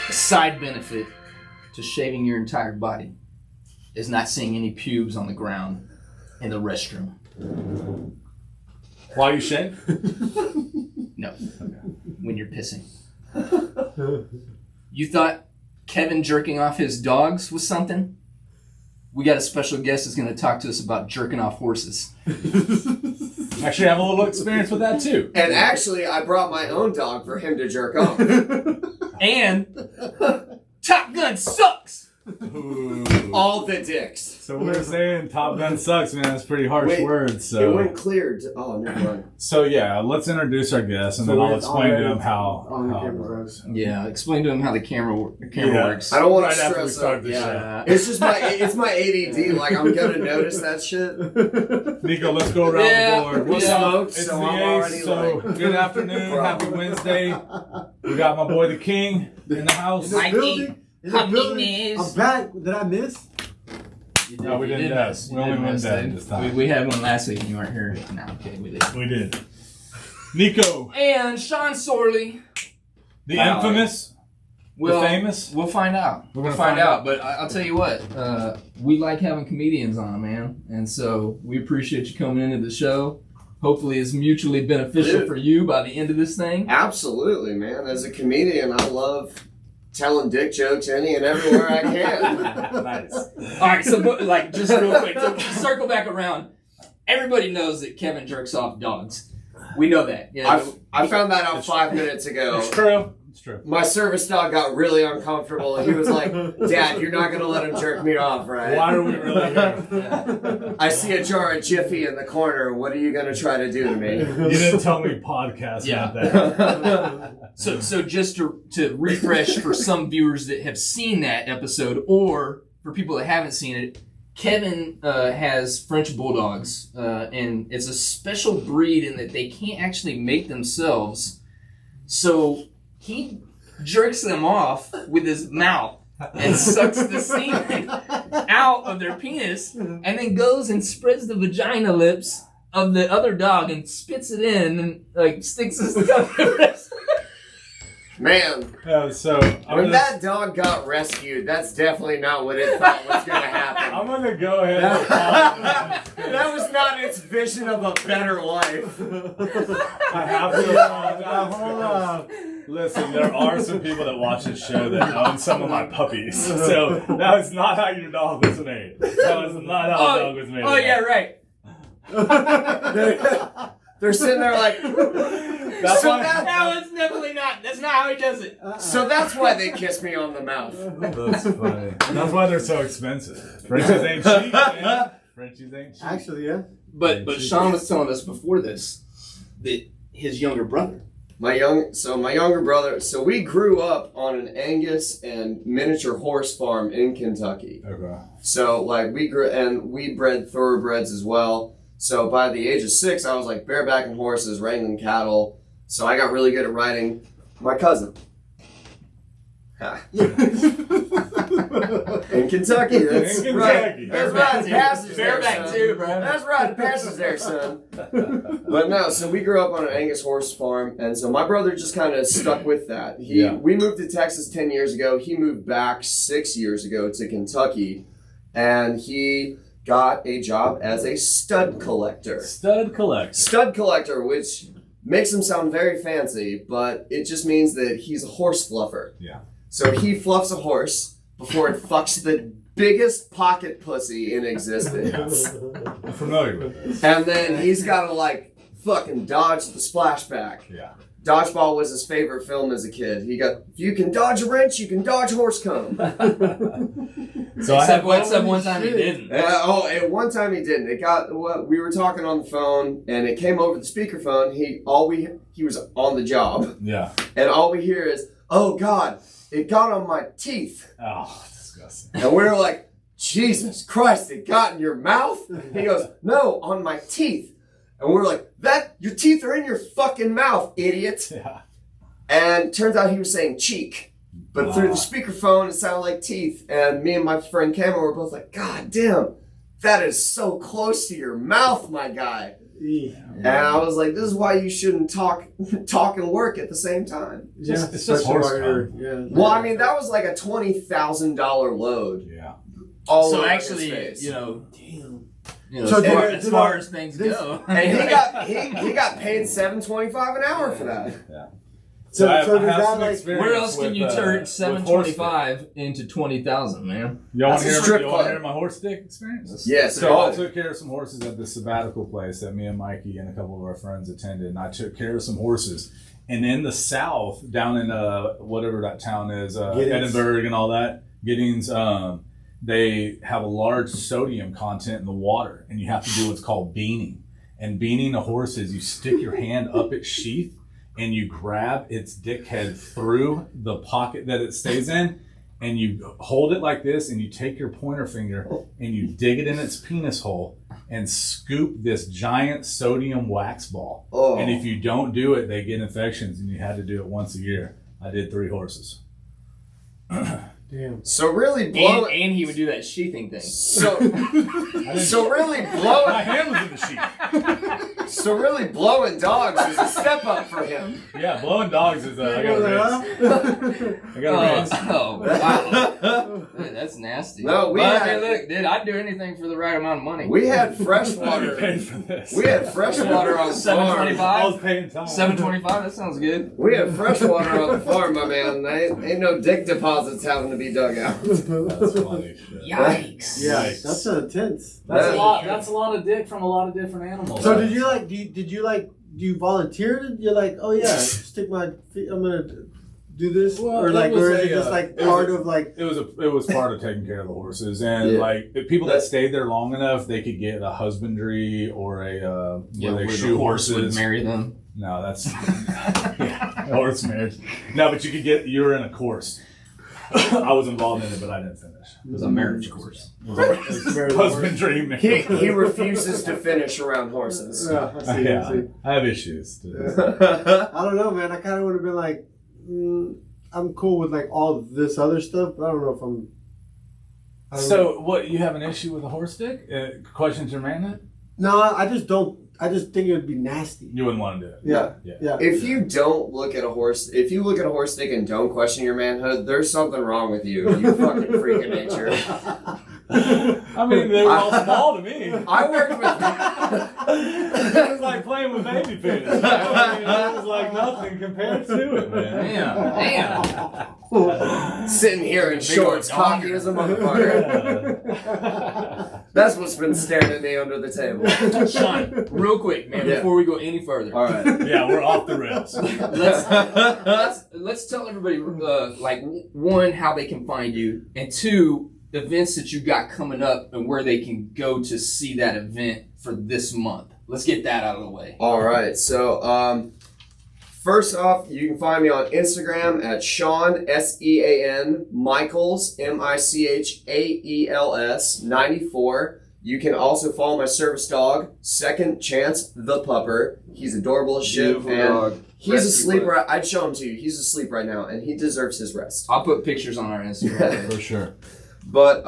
A side benefit to shaving your entire body is not seeing any pubes on the ground in the restroom. While you shave? No. When you're pissing. You thought Kevin jerking off his dogs was something? We got a special guest that's going to talk to us about jerking off horses. Actually, I have a little experience with that too. And actually, I brought my own dog for him to jerk off. And Top Gun sucks! Ooh. All the dicks. So we're saying Top Gun sucks, man. That's pretty harsh words. So. It went clear. Oh, never mind. So yeah, let's introduce our guest, and then I'll explain to him how it works. Yeah, explain to him how the camera works. I don't want to after we stress start out. the show. It's just my ADD. Like, I'm gonna notice that shit. Nico, let's go around the board. We smoked, It's so the I'm Ace, already so like... good afternoon, happy Wednesday. We got my boy the King in the house. In the building. I'm back. Did I miss? No, we didn't miss. We only went dead this time. We had one last week and you weren't here. No, okay, we did. We did. Nico. And Sean Sorley. The infamous. The famous. We'll find out. We'll find out. But I'll tell you what. We like having comedians on, man. And so we appreciate you coming into the show. Hopefully it's mutually beneficial for you by the end of this thing. Absolutely, man. As a comedian, I love telling dick jokes any and everywhere I can. Nice. All right, so just real quick, to circle back around. Everybody knows that Kevin jerks off dogs. We know that. Yeah, I found that out 5 minutes ago. It's true. It's true. My service dog got really uncomfortable. He was like, "Dad, you're not gonna let him jerk me off, right?" Why are we really here? Yeah. I see a jar of Jiffy in the corner. What are you gonna try to do to me? You didn't tell me podcast Yeah. about that. So just to refresh for some viewers that have seen that episode, or for people that haven't seen it, Kevin has French bulldogs, and it's a special breed in that they can't actually mate themselves. So he jerks them off with his mouth and sucks the semen out of their penis, and then goes and spreads the vagina lips of the other dog and spits it in and sticks his tongue in the rest. Man, So when that dog got rescued, that's definitely not what it thought was gonna happen. I'm gonna go ahead. That was not its vision of a better life. I have to apologize. Hold on. Listen, there are some people that watch this show that own some of my puppies. So that is not how your dog was made. That was not how the dog was made. Oh yeah, right. They're sitting there like, That's so why. No, it's definitely not. That's not how he does it. So that's why they kiss me on the mouth. That's funny. That's why they're so expensive. Frenchies ain't cheap, man. Frenchies ain't cheap. Actually, yeah. But Sean was telling us before this that his younger brother. My younger brother. So we grew up on an Angus and miniature horse farm in Kentucky. Okay. So we bred thoroughbreds as well. So by the age of 6, I was barebacking horses, wrangling cattle. So I got really good at riding my cousin. In Kentucky, that's right. That's right. Passage there, Bareback son. too, bro. That's right. Passage there, son. But no, so we grew up on an Angus horse farm, and so my brother just kind of stuck with that. We moved to Texas 10 years ago. He moved back 6 years ago to Kentucky, and he got a job as a stud collector. Stud collector, Which makes him sound very fancy, but it just means that he's a horse fluffer. Yeah. So he fluffs a horse before it fucks the biggest pocket pussy in existence. I'm familiar with it. And then he's got to fucking dodge the splashback. Yeah. Dodgeball was his favorite film as a kid. If you can dodge a wrench, you can dodge horse cum. Except one time he didn't. At one time he didn't. We were talking on the phone, and it came over the speakerphone. He was on the job. Yeah. And all we hear is, "Oh God, it got on my teeth." Oh, disgusting. And we were like, "Jesus Christ, it got in your mouth?" He goes, "No, on my teeth." And we're like, your teeth are in your fucking mouth, idiot. Yeah. And turns out he was saying cheek. But through the speakerphone, it sounded like teeth. And me and my friend Cameron were both like, "God damn, that is so close to your mouth, my guy." And I was like, this is why you shouldn't talk and work at the same time. It's just horsepower. Well, I mean, that was like a $20,000 load. Yeah. So actually, So as far as things go, and he got paid $7.25 an hour for that. Yeah. So I does have that some like? experience where else can with, you turn with 725 into 20,000, man? Y'all want That's a to strip hear club. my horse stick experience? Yes. So I took care of some horses at the sabbatical place that me and Mikey and a couple of our friends attended, and I took care of some horses. And in the South, down in whatever that town is, Edinburgh and all that, Giddings, they have a large sodium content in the water, and you have to do what's called beaning. And beaning a horse is you stick your hand up its sheath, and you grab its dick head through the pocket that it stays in, and you hold it like this, and you take your pointer finger and you dig it in its penis hole and scoop this giant sodium wax ball. Oh. And if you don't do it, they get infections, and you had to do it once a year. I did 3 horses. Damn. So really And he would do that sheathing thing. So really My blowing. hand was in the sheath. So really blowing dogs is a step up for him. Yeah, blowing dogs is I got a raise. I got a raise. Oh, wow. Dude, that's nasty. No, look, dude, I'd do anything for the right amount of money. We had fresh I water. paid for this. We had fresh water on the farm. I was paying time. 725. That sounds good. We had fresh water on the farm, my man. Ain't no dick deposits having to be dug out. That's funny shit. Yikes. Yeah, Yikes. that's intense. That's Yeah. a lot. That's a lot of dick from a lot of different animals. So did you like? Do you volunteer? You're like, oh yeah, stick my feet. I'm gonna do this, Well, or like, it was or is it a, just like it was part a- of like? It was part of taking care of the horses, and Yeah. like if people that stayed there long enough, they could get a husbandry or a where they shoot the horse would horses. marry them. No, that's horse marriage. No, but you were in a course. I was involved in it, but I didn't finish. It was a marriage course. Husbandry. He refuses to finish around horses. Yeah, I see. Yeah, I see. I have issues. I don't know, man. I kind of would have been like, I'm cool with like all this other stuff, but I don't know if I'm. I don't know. So, what, you have an issue with a horse dick? Questions your manhood? No, I just don't. I just think it would be nasty. You wouldn't want to do it. Yeah. If you look at a horse dick and don't question your manhood, there's something wrong with you. You fucking freak of nature. I mean, they were all small to me. I worked with. It was like playing with baby penis. You know? I mean, it was like nothing compared to it, man. Damn. Sitting here in shorts, cocky as a motherfucker. That's what's been staring at me under the table. Sean, real quick, man, Yeah. before we go any further. All right. Yeah, we're off the rails. Let's tell everybody, like, one, how they can find you, and two, events that you got coming up and where they can go to see that event for this month. Let's get that out of the way. All right. So, first off, you can find me on Instagram at Sean SEAN Michaels MICHAELS 94. You can also follow my service dog, Second Chance the Pupper. He's adorable as shit. Beautiful And dog. he's asleep right. I'd show him to you. He's asleep right now, and he deserves his rest. I'll put pictures on our Instagram. For sure. But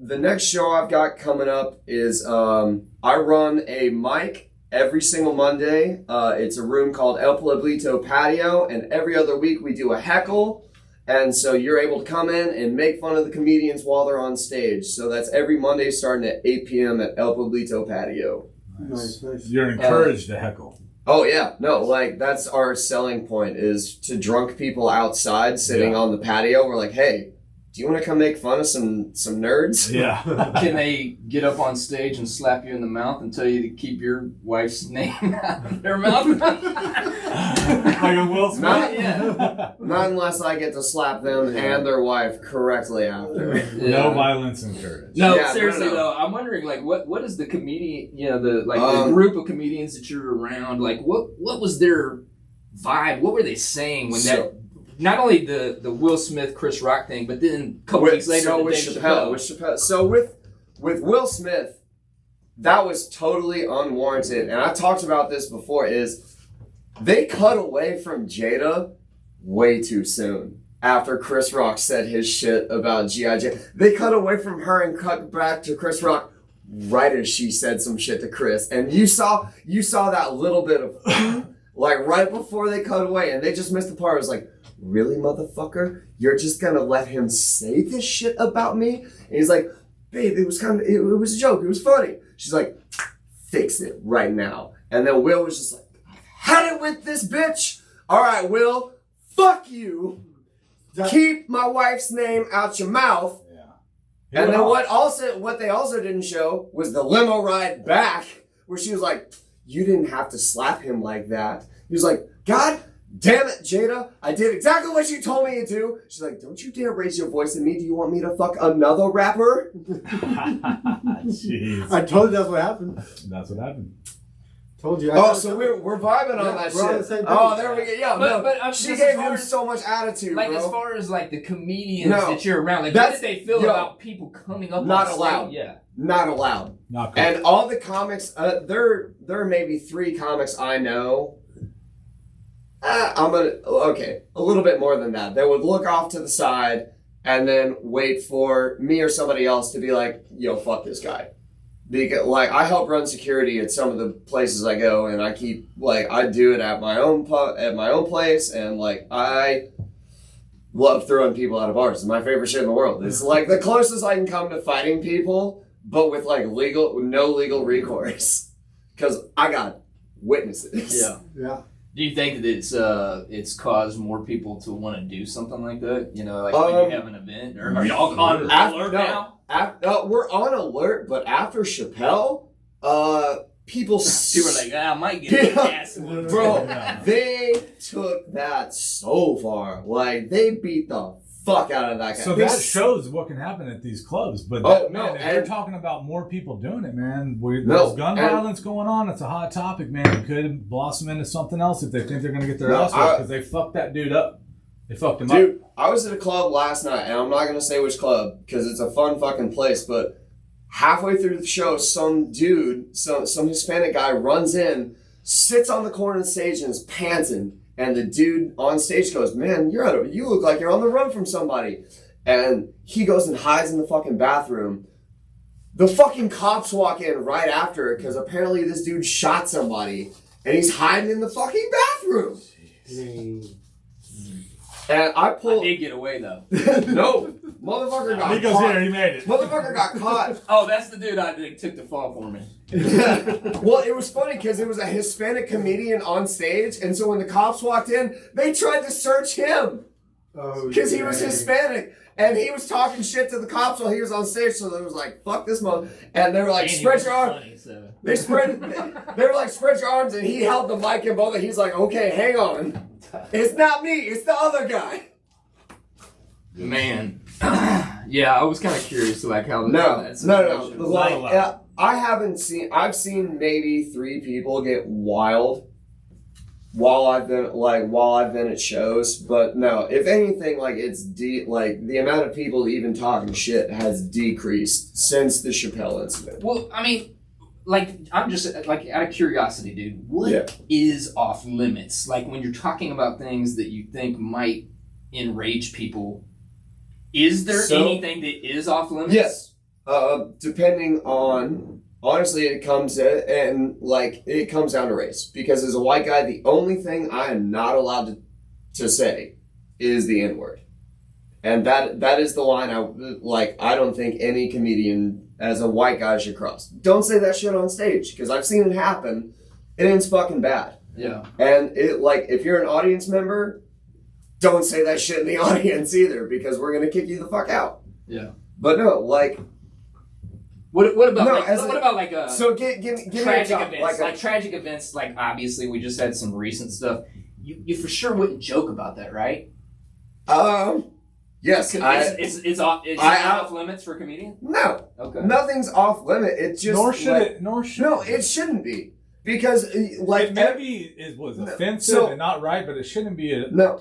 the next show I've got coming up is I run a mic every single Monday. It's a room called El Pueblito Patio, and every other week we do a heckle. And so you're able to come in and make fun of the comedians while they're on stage. So that's every Monday starting at 8 p.m. at El Pueblito Patio. Nice. You're encouraged to heckle. Oh, yeah. No, like, that's our selling point is to drunk people outside sitting on the patio. We're like, hey, do you want to come make fun of some nerds? Yeah. Can they get up on stage and slap you in the mouth and tell you to keep your wife's name out of their mouth? Like a Will Smith? Not unless I get to slap them and their wife correctly after. No violence encouraged. No, Yeah, seriously no. though, I'm wondering, like, what is the comedian, the group of comedians that you're around, like, what was their vibe? What were they saying when not only the Will Smith, Chris Rock thing, but then a couple weeks later, so the with Dave Chappelle. So with Will Smith, that was totally unwarranted. And I talked about this before, is they cut away from Jada way too soon. After Chris Rock said his shit about G.I. Jane. They cut away from her and cut back to Chris Rock right as she said some shit to Chris, and you saw that little bit of like right before they cut away, and they just missed the part. I was like, really, motherfucker? You're just gonna let him say this shit about me? And he's like, babe, it was a joke. It was funny. She's like, fix it right now. And then Will was just like, I've had it with this bitch. All right, Will, fuck you. Keep my wife's name out your mouth. Yeah. And then what they also didn't show was the limo ride back, where she was like, you didn't have to slap him like that. He was like, God damn it, Jada, I did exactly what you told me to do. She's like, don't you dare raise your voice at me. Do you want me to fuck another rapper? Jeez. I told you that's what happened. That's what happened. Told you. So we're vibing on that we're shit. on the same page. Oh, there we go. Yeah, but she gave him so much attitude, like, bro. as far as like the comedians that you're around, like, That's- what did they feel about people coming up? Not on stage? allowed. Yeah, Not allowed. Not cool. And all the comics, there are maybe 3 comics I know. A little bit more than that. They would look off to the side and then wait for me or somebody else to be like, yo, fuck this guy. Because, like, I help run security at some of the places I go, and I do it at my own place, and, like, I love throwing people out of bars. It's my favorite shit in the world. It's, like, the closest I can come to fighting people, but with, like, no legal recourse. Because I got witnesses. Yeah. Do you think that it's caused more people to want to do something like that? You know, like when you have an event, or are y'all on alert now? We're on alert, but after Chappelle, people were like, I might get an ass. Bro, they took that so far. Like, they beat the fuck out of that guy. So that shows what can happen at these clubs. But if you're talking about more people doing it, man, there's gun violence going on. It's a hot topic, man. It could blossom into something else if they think they're going to get their ass whipped, because they fucked that dude up. They fucked him up. Dude, I was at a club last night, and I'm not going to say which club, because it's a fun fucking place, but halfway through the show, some dude, some Hispanic guy runs in, sits on the corner of the stage and is panting. And the dude on stage goes, man, you look like you're on the run from somebody. And he goes and hides in the fucking bathroom. The fucking cops walk in right after, because apparently this dude shot somebody. And he's hiding in the fucking bathroom. And I did get away, though. No. Motherfucker got caught. He goes here, he made it. Motherfucker got caught. Oh, that's the dude that took the fall for me. Well, it was funny because it was a Hispanic comedian on stage, and so when the cops walked in, they tried to search him because he was Hispanic, and he was talking shit to the cops while he was on stage. So they was like, "Fuck this mother," and they were like, "Spread your arms." They were like, "Spread your arms," and he held the mic in both. And he's like, "Okay, hang on, it's not me, it's the other guy." Man, yeah, I was kind of curious to like how. No. Like, I've seen maybe 3 people get wild while I've been at shows, but no, if anything, like, it's like the amount of people even talking shit has decreased since the Chappelle incident. Well, I mean, like, I'm just like out of curiosity, dude. What is off limits? Like, when you're talking about things that you think might enrage people, is there anything that is off limits? Yes. Depending on, honestly, it comes down to race. Because as a white guy, the only thing I am not allowed to say is the N-word. And that is the line I don't think any comedian as a white guy should cross. Don't say that shit on stage, because I've seen it happen. It ends fucking bad. Yeah. And if you're an audience member, don't say that shit in the audience either, because we're gonna kick you the fuck out. Yeah. But no, like, what about so give me tragic events, like tragic events, like obviously we just had some recent stuff. You for sure wouldn't joke about that, right? Yes. It's off limits for a comedian? No. Okay. Nothing's off limit. It's just Nor should it. No, it shouldn't be. Because, like, maybe it was offensive and not right, but it shouldn't be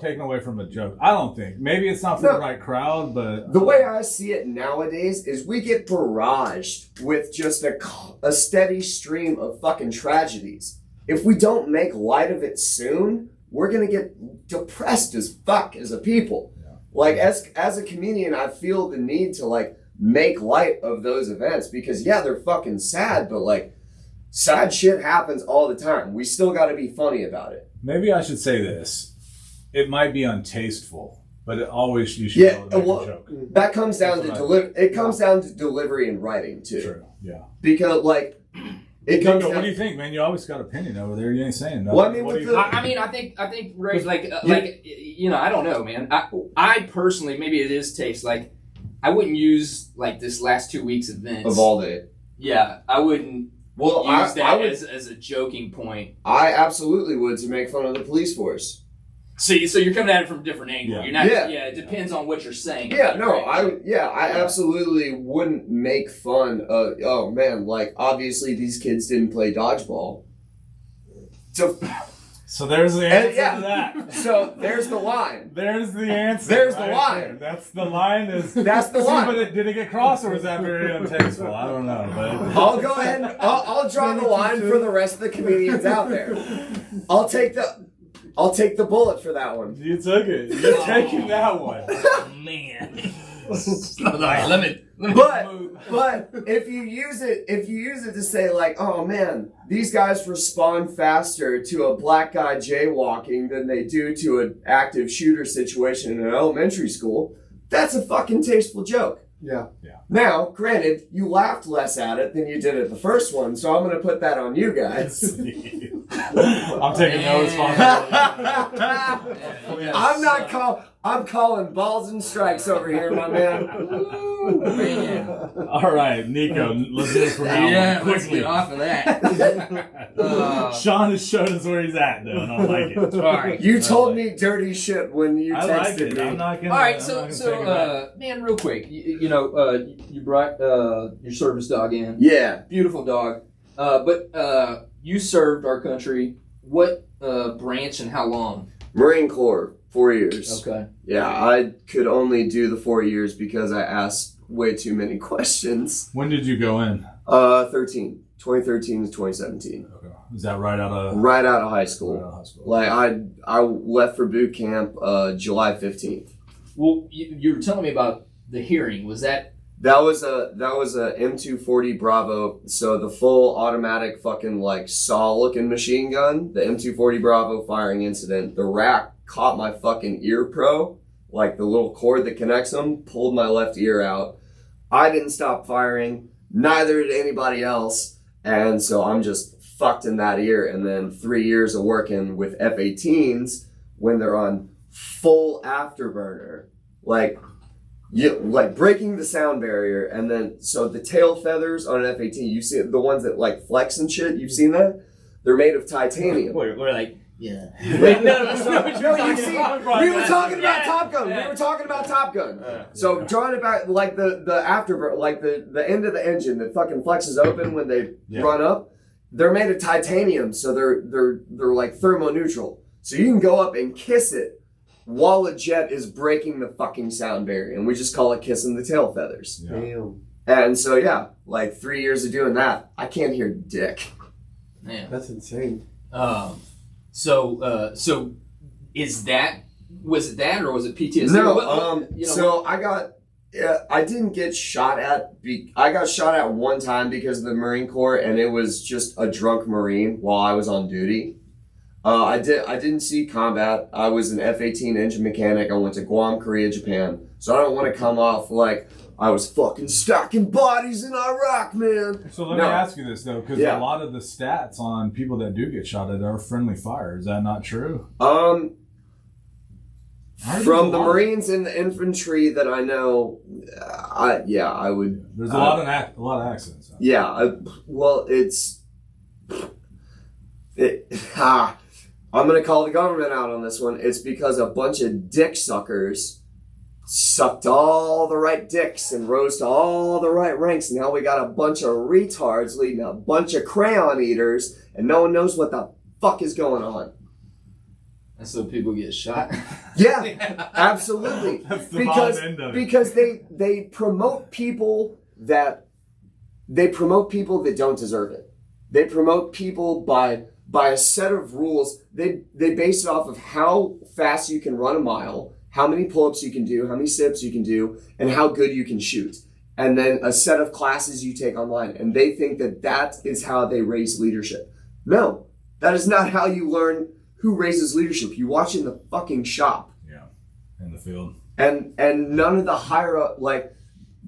taken away from a joke. I don't think. Maybe it's not for the right crowd, but the way I see it nowadays is we get barraged with just a steady stream of fucking tragedies. If we don't make light of it soon, we're gonna get depressed as fuck as a people. Yeah. Like, as a comedian, I feel the need to, like, make light of those events because they're fucking sad, but like sad shit happens all the time. We still got to be funny about it. Maybe I should say this. It might be untasteful, but you should make a joke. That comes down to it comes down to delivery and writing too. True. Yeah. Because like it comes down, what do you think, man? You always got opinion over there. You ain't saying nothing. Well, I mean, I think Ray, like I don't know, man. I personally, maybe it is taste. Like I wouldn't use like this last 2 weeks events of all day. Yeah, I wouldn't. Use that as a joking point. I absolutely would to make fun of the police force. So you're coming at it from a different angle. Yeah. You're not. Yeah, it depends on what you're saying. Yeah, no, I absolutely wouldn't make fun of. Oh man, like obviously these kids didn't play dodgeball. So there's the answer to that. So there's the line. There's the answer. There's the line. That's the line. That's the line. But did it get crossed or was that very untasteful? I don't know. But I'll go ahead. I'll draw the line for the rest of the comedians out there. I'll take the bullet for that one. You took it. You're taking that one. Man. All right, let me but if you use it to say like, oh man, these guys respond faster to a black guy jaywalking than they do to an active shooter situation in an elementary school, that's a fucking tasteful joke. Yeah. Now, granted, you laughed less at it than you did at the first one, so I'm going to put that on you guys. I'm taking no responsibility. I'm calling balls and strikes over here, my man. Ooh, man. All right, Nico, let's do it from now. Yeah, let's get off of that. Sean has shown us where he's at, though, and I like it. All right. You told me dirty shit when you I texted like it. me. I'm not gonna. All right, I'm not gonna take it back. man, real quick, you brought your service dog in. Yeah. Beautiful dog. But you served our country. What branch and how long? Marine Corps, 4 years. Okay. Yeah, I could only do the 4 years because I asked way too many questions. When did you go in? 2013 to 2017. Okay. Is that right out of high school? Right out of high school. Like I left for boot camp July 15th. Well, you were telling me about the hearing. Was that? That was a M240 Bravo. So the full automatic fucking like saw looking machine gun. The M240 Bravo firing incident. The rack caught my fucking ear pro, like the little cord that connects them, pulled my left ear out. I didn't stop firing. Neither did anybody else. And so I'm just fucked in that ear. And then 3 years of working with F-18s when they're on full afterburner, like breaking the sound barrier. And then so the tail feathers on an F-18, you see the ones that like flex and shit. You've seen that? They're made of titanium. We're like, yeah. Wait, no, you see, we were talking about Top Gun. We were talking about Top Gun. So drawing it back, like the afterburner, like the end of the engine that fucking flexes open when they run up. They're made of titanium, so they're like thermoneutral. So you can go up and kiss it while a jet is breaking the fucking sound barrier, and we just call it kissing the tail feathers. Yeah. Damn. And so like 3 years of doing that, I can't hear dick. Man. That's insane. So was it that or was it PTSD? No, so I didn't get shot at. I got shot at one time because of the Marine Corps, and it was just a drunk Marine while I was on duty. I didn't see combat. I was an F-18 engine mechanic. I went to Guam, Korea, Japan. So I don't want to come off like I was fucking stacking bodies in Iraq, man. So let me ask you this though, because Yeah. a lot of the stats on people that do get shot at are friendly fire. Is that not true? From the Marines and the infantry that I know, I would. There's a lot of accidents. Yeah, I'm gonna call the government out on this one. It's because a bunch of dick suckers sucked all the right dicks and rose to all the right ranks. Now we got a bunch of retards leading a bunch of crayon eaters, and no one knows what the fuck is going on. And so people get shot. Yeah, absolutely. That's the bottom end of it. Because they promote people that don't deserve it. They promote people by a set of rules. They base it off of how fast you can run a mile, how many pull-ups you can do, how many sit-ups you can do, and how good you can shoot. and then a set of classes you take online. And they think that that is how they raise leadership. No, that is not how you learn who raises leadership. You watch in the fucking shop. Yeah, in the field. And none of the higher up, like,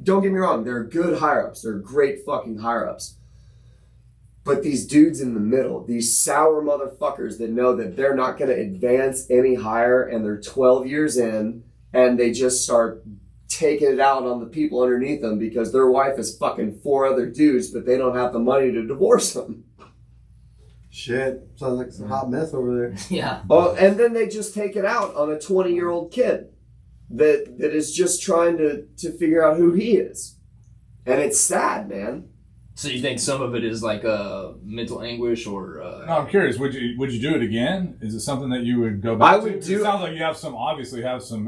don't get me wrong, they're good higher ups. They're great fucking higher ups. But these dudes in the middle, these sour motherfuckers that know that they're not going to advance any higher, and they're 12 years in, and they just start taking it out on the people underneath them because their wife is fucking 4 other dudes, but they don't have the money to divorce them. Shit, sounds like some hot mess over there. Yeah. Oh, and then they just take it out on a 20-year-old kid that is just trying to figure out who he is. And it's sad, man. So you think some of it is like mental anguish or? No, I'm curious. Would you do it again? Is it something that you would go back I would to? do. It sounds like you have some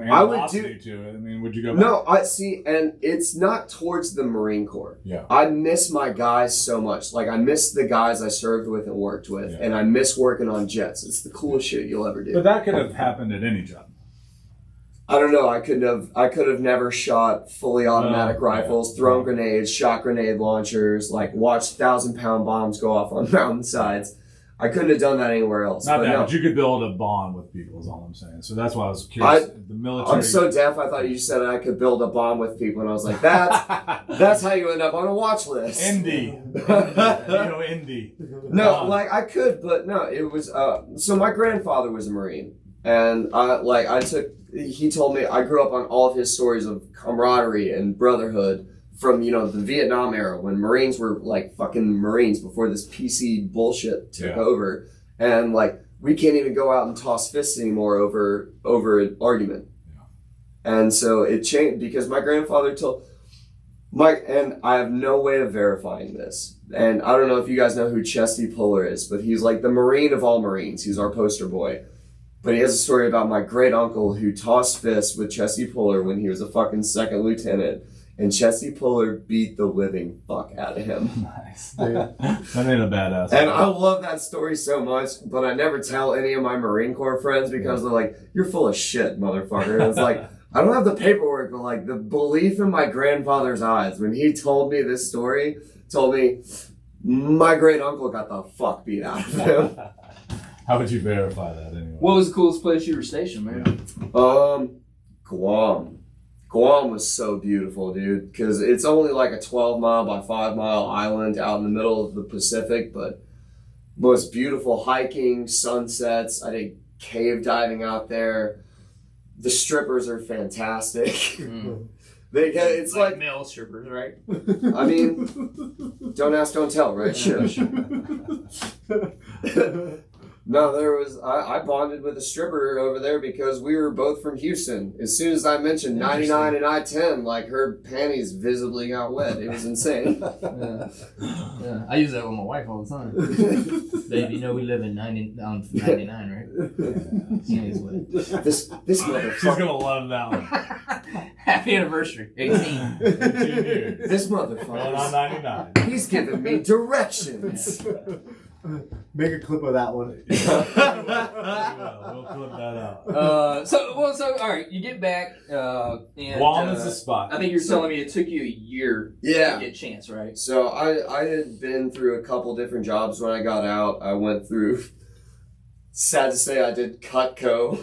animosity to it. I mean, would you go back? No, I see, and it's not towards the Marine Corps. Yeah. I miss my guys so much. Like, I miss the guys I served with and worked with, and I miss working on jets. It's the coolest shit you'll ever do. But that could have happened at any job. I don't know. I could have never shot fully automatic rifles, thrown grenades, shot grenade launchers, like watched 1,000-pound bombs go off on mountainsides. I couldn't have done that anywhere else. Not but that, no. but you could build a bond with people. Is all I'm saying. So that's why I was curious. The military. I'm so deaf. I thought you said I could build a bomb with people, and I was like, that's how you end up on a watch list. Indy. Indy. No, like I could, but no. It was so my grandfather was a Marine, and he told me I grew up on all of his stories of camaraderie and brotherhood from, the Vietnam era when Marines were like fucking Marines before this PC bullshit took over. And like, we can't even go out and toss fists anymore over an argument. Yeah. And so it changed because my grandfather told and I have no way of verifying this. And I don't know if you guys know who Chesty Puller is, but he's like the Marine of all Marines. He's our poster boy. But he has a story about my great uncle who tossed fists with Chesty Puller when he was a fucking second lieutenant. And Chesty Puller beat the living fuck out of him. Nice. That ain't a badass. And I love that story so much, but I never tell any of my Marine Corps friends because they're like, you're full of shit, motherfucker. And it's like, I don't have the paperwork, but like the belief in my grandfather's eyes when he told me this story, told me my great uncle got the fuck beat out of him. How would you verify that anyway? What was the coolest place you were stationed, man? Guam. Guam was so beautiful, dude, because it's only like a 12-mile by 5-mile island out in the middle of the Pacific, but most beautiful hiking, sunsets. I did cave diving out there. The strippers are fantastic. It's like male strippers, right? I mean, don't ask, don't tell, right? Sure. No, I bonded with a stripper over there because we were both from Houston. As soon as I mentioned 99 and I-10, like her panties visibly got wet. It was insane. Yeah. I use that with my wife all the time. Babe, you know we live in 99, right? Yeah. This motherfucker. She's gonna love that one. Happy anniversary, 18. 18 years. This Going motherfucker. on 99. He's giving me directions. Make a clip of that one. We'll clip that out. So all right, you get back, and Guam is the spot. I think you're telling me it took you a year to get a chance, right? So I had been through a couple different jobs when I got out. I went through, sad to say, I did Cutco.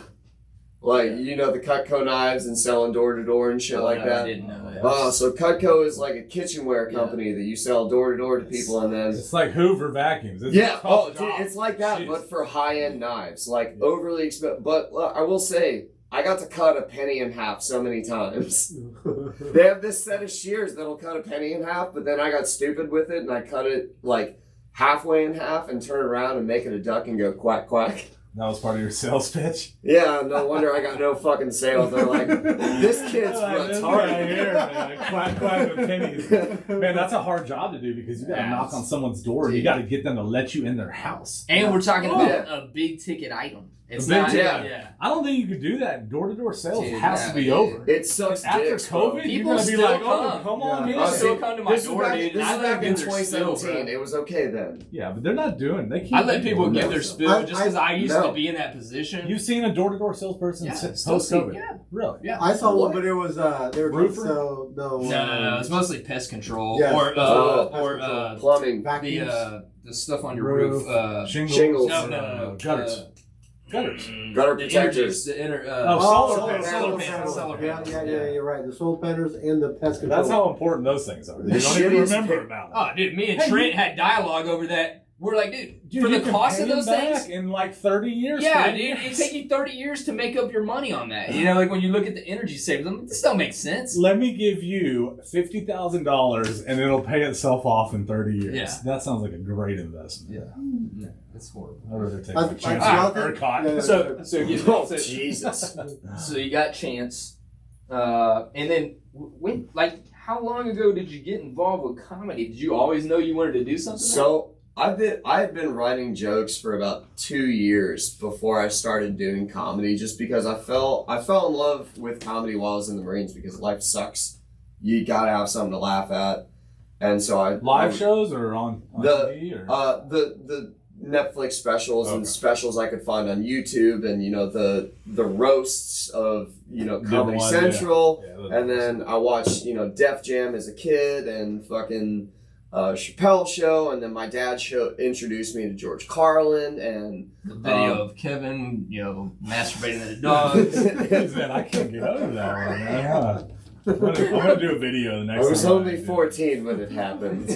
Like, the Cutco knives and selling door to door and shit like that. I didn't know that. So Cutco is like a kitchenware company that you sell door to door to people, and then It's like Hoover vacuums. It's dude, it's like that, but for high end knives, like overly expensive. But I will say, I got to cut a penny in half so many times. They have this set of shears that'll cut a penny in half, but then I got stupid with it and I cut it like halfway in half and turn around and make it a duck and go quack quack. That was part of your sales pitch? Yeah, no wonder I got no fucking sales. They're like, this kid's This retarded. right here, man. Quack, quack with pennies. Man, that's a hard job to do because you got to knock on someone's door. You got to get them to let you in their house. And we're talking about a big ticket item. It's A big not, ticket. I don't think you could do that. Door-to-door sales Dude, has to be over. It sucks After dicks, bro. COVID, you're People going to be still like, come. come on People in. still come to my door, dude. This I is let back in them give their spill, 2017. bro. It was okay then. Yeah, but they're not doing. They I can't. let people give their spill just because I used to to be in that position. You've seen a door-to-door salesperson post-COVID? Yeah. Really? Yeah. I saw one, but it was they were Roofer? so No. It's mostly pest control Yes, or plumbing, vacuums. the stuff on your roof. shingles. No. Gutters. Gutter The protectors. the inner. solar Solar panels. panels. Yeah, you're right. The solar panels and the pest control. That's how important those things are. You The don't even shittiest remember pic- about it. Oh, dude, me and Trent had dialogue over that. We're like, dude for you the can cost pay of those them back things. in like 30 years. Yeah, 30 dude, years. it take you 30 years to make up your money on that. You know, like when you look at the energy savings, I'm like, this don't make sense. Let me give you $50,000 and it'll pay itself off in 30 years. Yeah. That sounds like a great investment. Yeah, no, that's horrible. I'd rather take I- my chance I- with ERCOT. Yeah. So Jesus. So you got Chance, and then when, like, how long ago did you get involved with comedy? Did you always know you wanted to do something? So I had been writing jokes for about 2 years before I started doing comedy, just because I fell in love with comedy while I was in the Marines, because life sucks. You gotta have something to laugh at, and so Live shows or on TV? Or? The Netflix specials and Okay. specials I could find on YouTube, and the roasts of Comedy one, Central, yeah, and then I watched Def Jam as a kid and fucking Chappelle Show, and then my dad introduced me to George Carlin and the video of Kevin, masturbating at a dog. Man, I can't get over that one, man. I'm gonna do a video the next I was time. only 14 when it happened.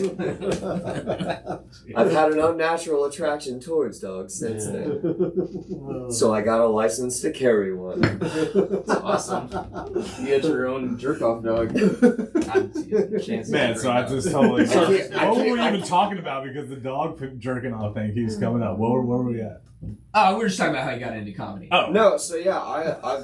I've had an unnatural attraction towards dogs since then. So I got a license to carry one. That's awesome. You got your own jerk off dog. Man, so I just totally. I What were we can't- even talking about? Because the dog jerking off thing keeps coming up. Where were we at? Oh, we were just talking about how you got into comedy. Oh, No, so yeah, I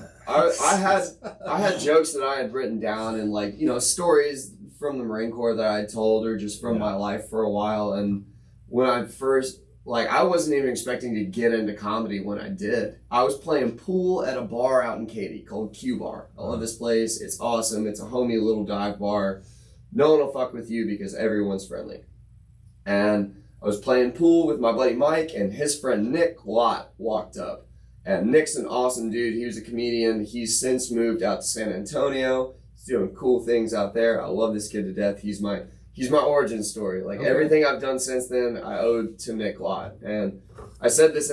had jokes that I had written down, and stories from the Marine Corps that I had told, or just from my life for a while. And when I first, I wasn't even expecting to get into comedy when I did. I was playing pool at a bar out in Katy called Q Bar. I love this place. It's awesome. It's a homey little dive bar. No one will fuck with you because everyone's friendly. And I was playing pool with my buddy Mike, and his friend Nick Lott walked up. And Nick's an awesome dude. He was a comedian. He's since moved out to San Antonio. He's doing cool things out there. I love this kid to death. He's my origin story. Everything I've done since then, I owed to Nick Lott. And I said this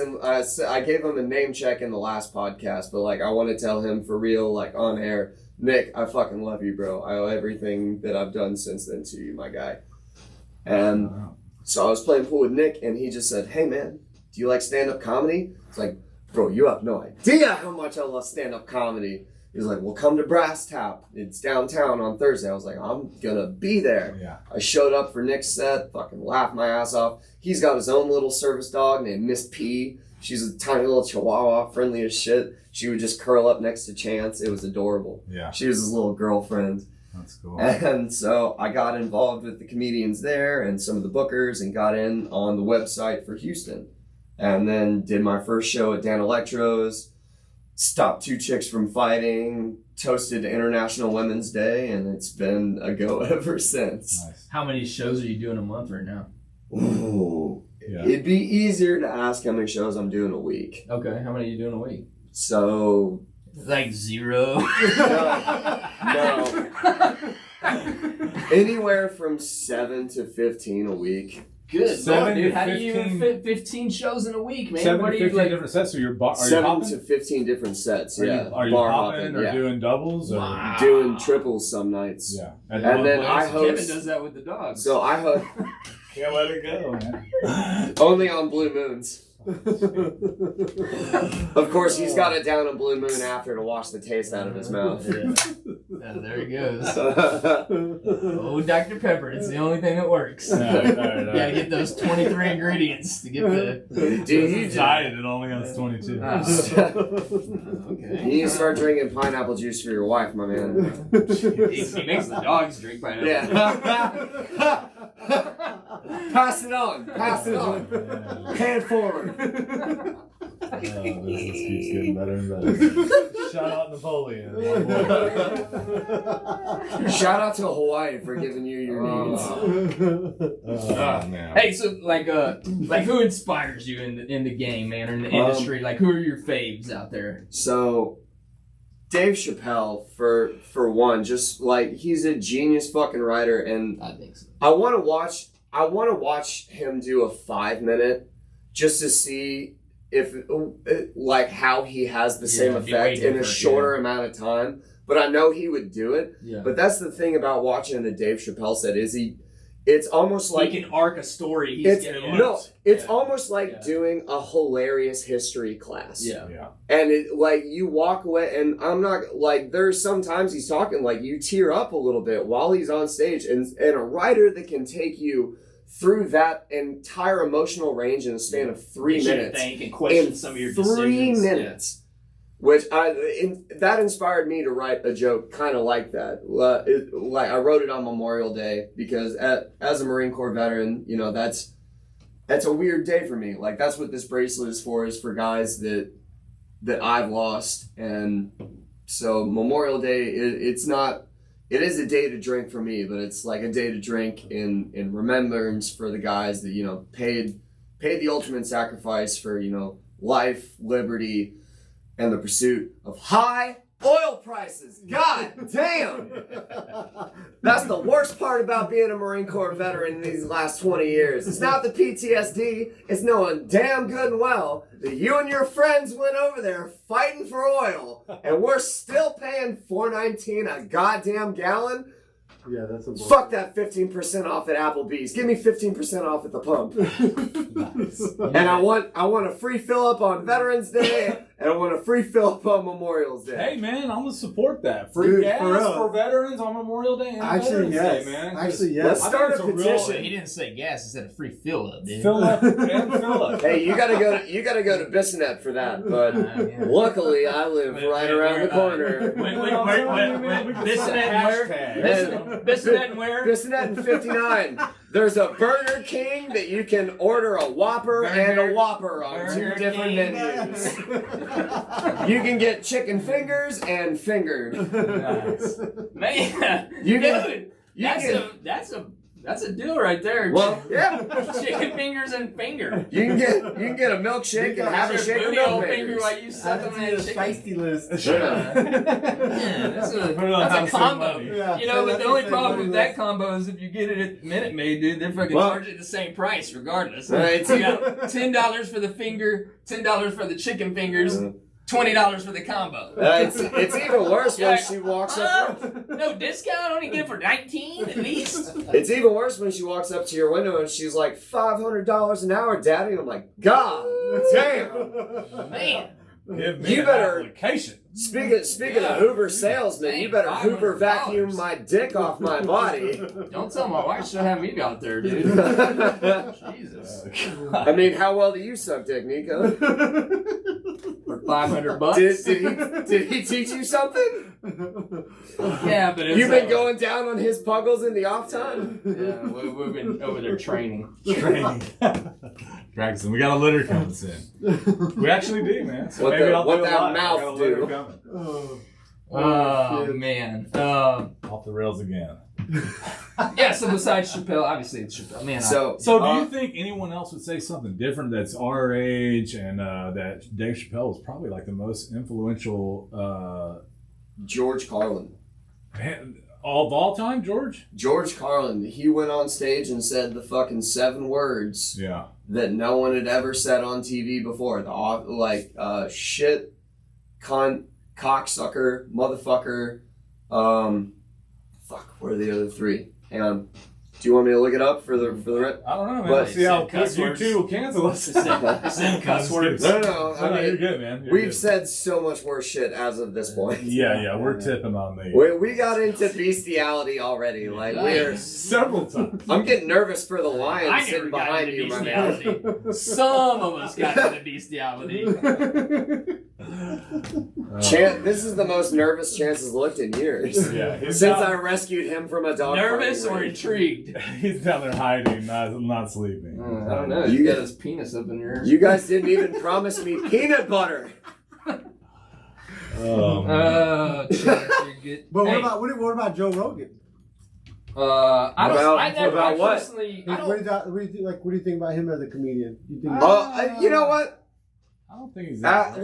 I gave him a name check in the last podcast, but I want to tell him for real, on air, Nick, I fucking love you, bro. I owe everything that I've done since then to you, my guy. And so I was playing pool with Nick, and he just said, "Hey man, do you like stand-up comedy?" It's like, "Bro, you have no idea how much I love stand-up comedy." He was like, "Well, come to Brass Tap. It's downtown on Thursday." I was like, "I'm gonna be there." Yeah. I showed up for Nick's set, fucking laughed my ass off. He's got his own little service dog named Miss P. She's a tiny little chihuahua, friendly as shit. She would just curl up next to Chance. It was adorable. Yeah. She was his little girlfriend. That's cool. And so I got involved with the comedians there and some of the bookers, and got in on the website for Houston. And then did my first show at Dan Electro's, stopped 2 chicks from fighting, toasted International Women's Day, and it's been a go ever since. Nice. How many shows are you doing a month right now? Ooh. Yeah. It'd be easier to ask how many shows I'm doing a week. Okay, how many are you doing a week? So, Like 0. no. Anywhere from 7 to 15 a week. Good 7 Lord, dude. to How do you 15 fit 15 shows in a week, man? 7 what to are you 15 different sets. So are you 7 hopping? to 15 different sets, Are yeah. you, are you Bar hopping or yeah. doing doubles? Or? Wow. Doing triples some nights. Yeah. And then I host. Kevin does that with the dogs. So I host Can't let it go, man. only on blue moons. Of course, he's got it down on blue moon after to wash the taste out of his mouth. Yeah, there he goes. Oh, Dr. Pepper. It's the only thing that works. No. You gotta get those 23 ingredients to get the. Dude, He's diet. It only has 22. You Okay. need to start drinking pineapple juice for your wife, my man. He makes the dogs drink pineapple. Yeah. Pass it on. Pass it on. Pay it forward. This keeps getting better and better. Shout out Napoleon. Shout out to Hawaii for giving you your needs. Man. Hey, so like who inspires you in the game, man, or in the industry? Like, who are your faves out there? So, Dave Chappelle, for one, just like he's a genius fucking writer, and I think so. I want to watch him do a 5-minute just to see if like how he has the same effect in a shorter amount of time. But I know he would do it. Yeah. But that's the thing about watching the Dave Chappelle set is it's almost like he can arc a story. It's almost like doing a hilarious history class. Yeah. And you walk away, and I'm not like, there's sometimes he's talking like you tear up a little bit while he's on stage, and a writer that can take you through that entire emotional range in a span of 3 minutes. Think and question some of your 3 decisions. minutes. Which that inspired me to write a joke kind of like that. I wrote it on Memorial Day because as a Marine Corps veteran, you know, that's a weird day for me. Like, that's what this bracelet is for guys that I've lost. And so Memorial Day, it is a day to drink for me, but it's like a day to drink in remembrance for the guys that, you know, paid the ultimate sacrifice for, you know, life, liberty, and the pursuit of high oil prices. God damn! That's the worst part about being a Marine Corps veteran in these last 20 years. It's not the PTSD, it's knowing damn good and well that you and your friends went over there fighting for oil, and we're still paying $4.19 a goddamn gallon. Yeah, that's a Fuck that 15% off at Applebee's. Give me 15% off at the pump. Nice. And I want a free fill up on Veterans Day, and I want a free fill up on Memorial Day. Hey man, I'm gonna support that. Free gas for veterans on Memorial Day and Actually, Veterans Day, man. Actually, yes. Let's start a petition. He didn't say gas; he said a free fill up, dude. Fill up and fill up. Hey, you gotta go to Bissonnet for that, but luckily I live right around the corner. Bissonnet and where? Bissonnet and 59. There's a Burger King that you can order a Whopper and a Whopper on two different menus. You can get chicken fingers and fingered. Nice. Man, that's a deal right there. Well, yeah. Chicken fingers and finger. You can get a milkshake and have a shake of milk finger while you suck on that chicken. Feisty list. Yeah, that's a combo. Yeah, you know, but the only problem with that combo is if you get it at Minute Maid, dude, they're fucking charging the same price regardless. Right. You got $10 for the finger, $10 for the chicken fingers. $20 for the combo. It's even worse when she walks up. No discount, only get it for $19 at least. It's even worse when she walks up to your window and she's like, $500 an hour, Daddy. And I'm like, God damn, man. Give me You better application. Speaking of Hoover salesman, you better Hoover vacuum my dick off my body. Don't tell my wife she'll have me out there, dude. Jesus. I mean, how well do you suck dick, Nico? For $500. Did he teach you something? Yeah, but it's, You've been going down on his puggles in the off time? Yeah, we've been over there training. Practicing. We got a litter coming soon. We actually do, man. So What maybe I'll that do a lot. mouth I got a litter do? coming. Oh man. Off the rails again. Yeah, so besides Chappelle, obviously it's Chappelle. Man, So do you think anyone else would say something different that's our age and that Dave Chappelle is probably like the most influential George Carlin. man, of all time, George? George Carlin, he went on stage and said the fucking 7 words Yeah. that no one had ever said on TV before. Shit, cunt, cocksucker, motherfucker, what are the other 3? Hang on. Do you want me to look it up for the rest? I don't know, man. But Let's see how cuss words. YouTube will cancel us. Send cuss words. No. I mean, you're good, man. You're we've good. said so much worse shit as of this point. Yeah, we're tipping on the We got into bestiality already. Like we're. several times. I'm getting nervous for the I lion never sitting got behind into you, my man. bestiality. Some of us got into bestiality. This is the most nervous Chance has looked in years. Yeah, Since I rescued him from a dog. Nervous fighting or ring. intrigued? He's down there hiding, not sleeping. I don't know. You got his penis up in your. You guys didn't even promise me peanut butter. But what about Joe Rogan? About what? Personally, What do you think about him as a comedian? You think You know what? I don't think he's that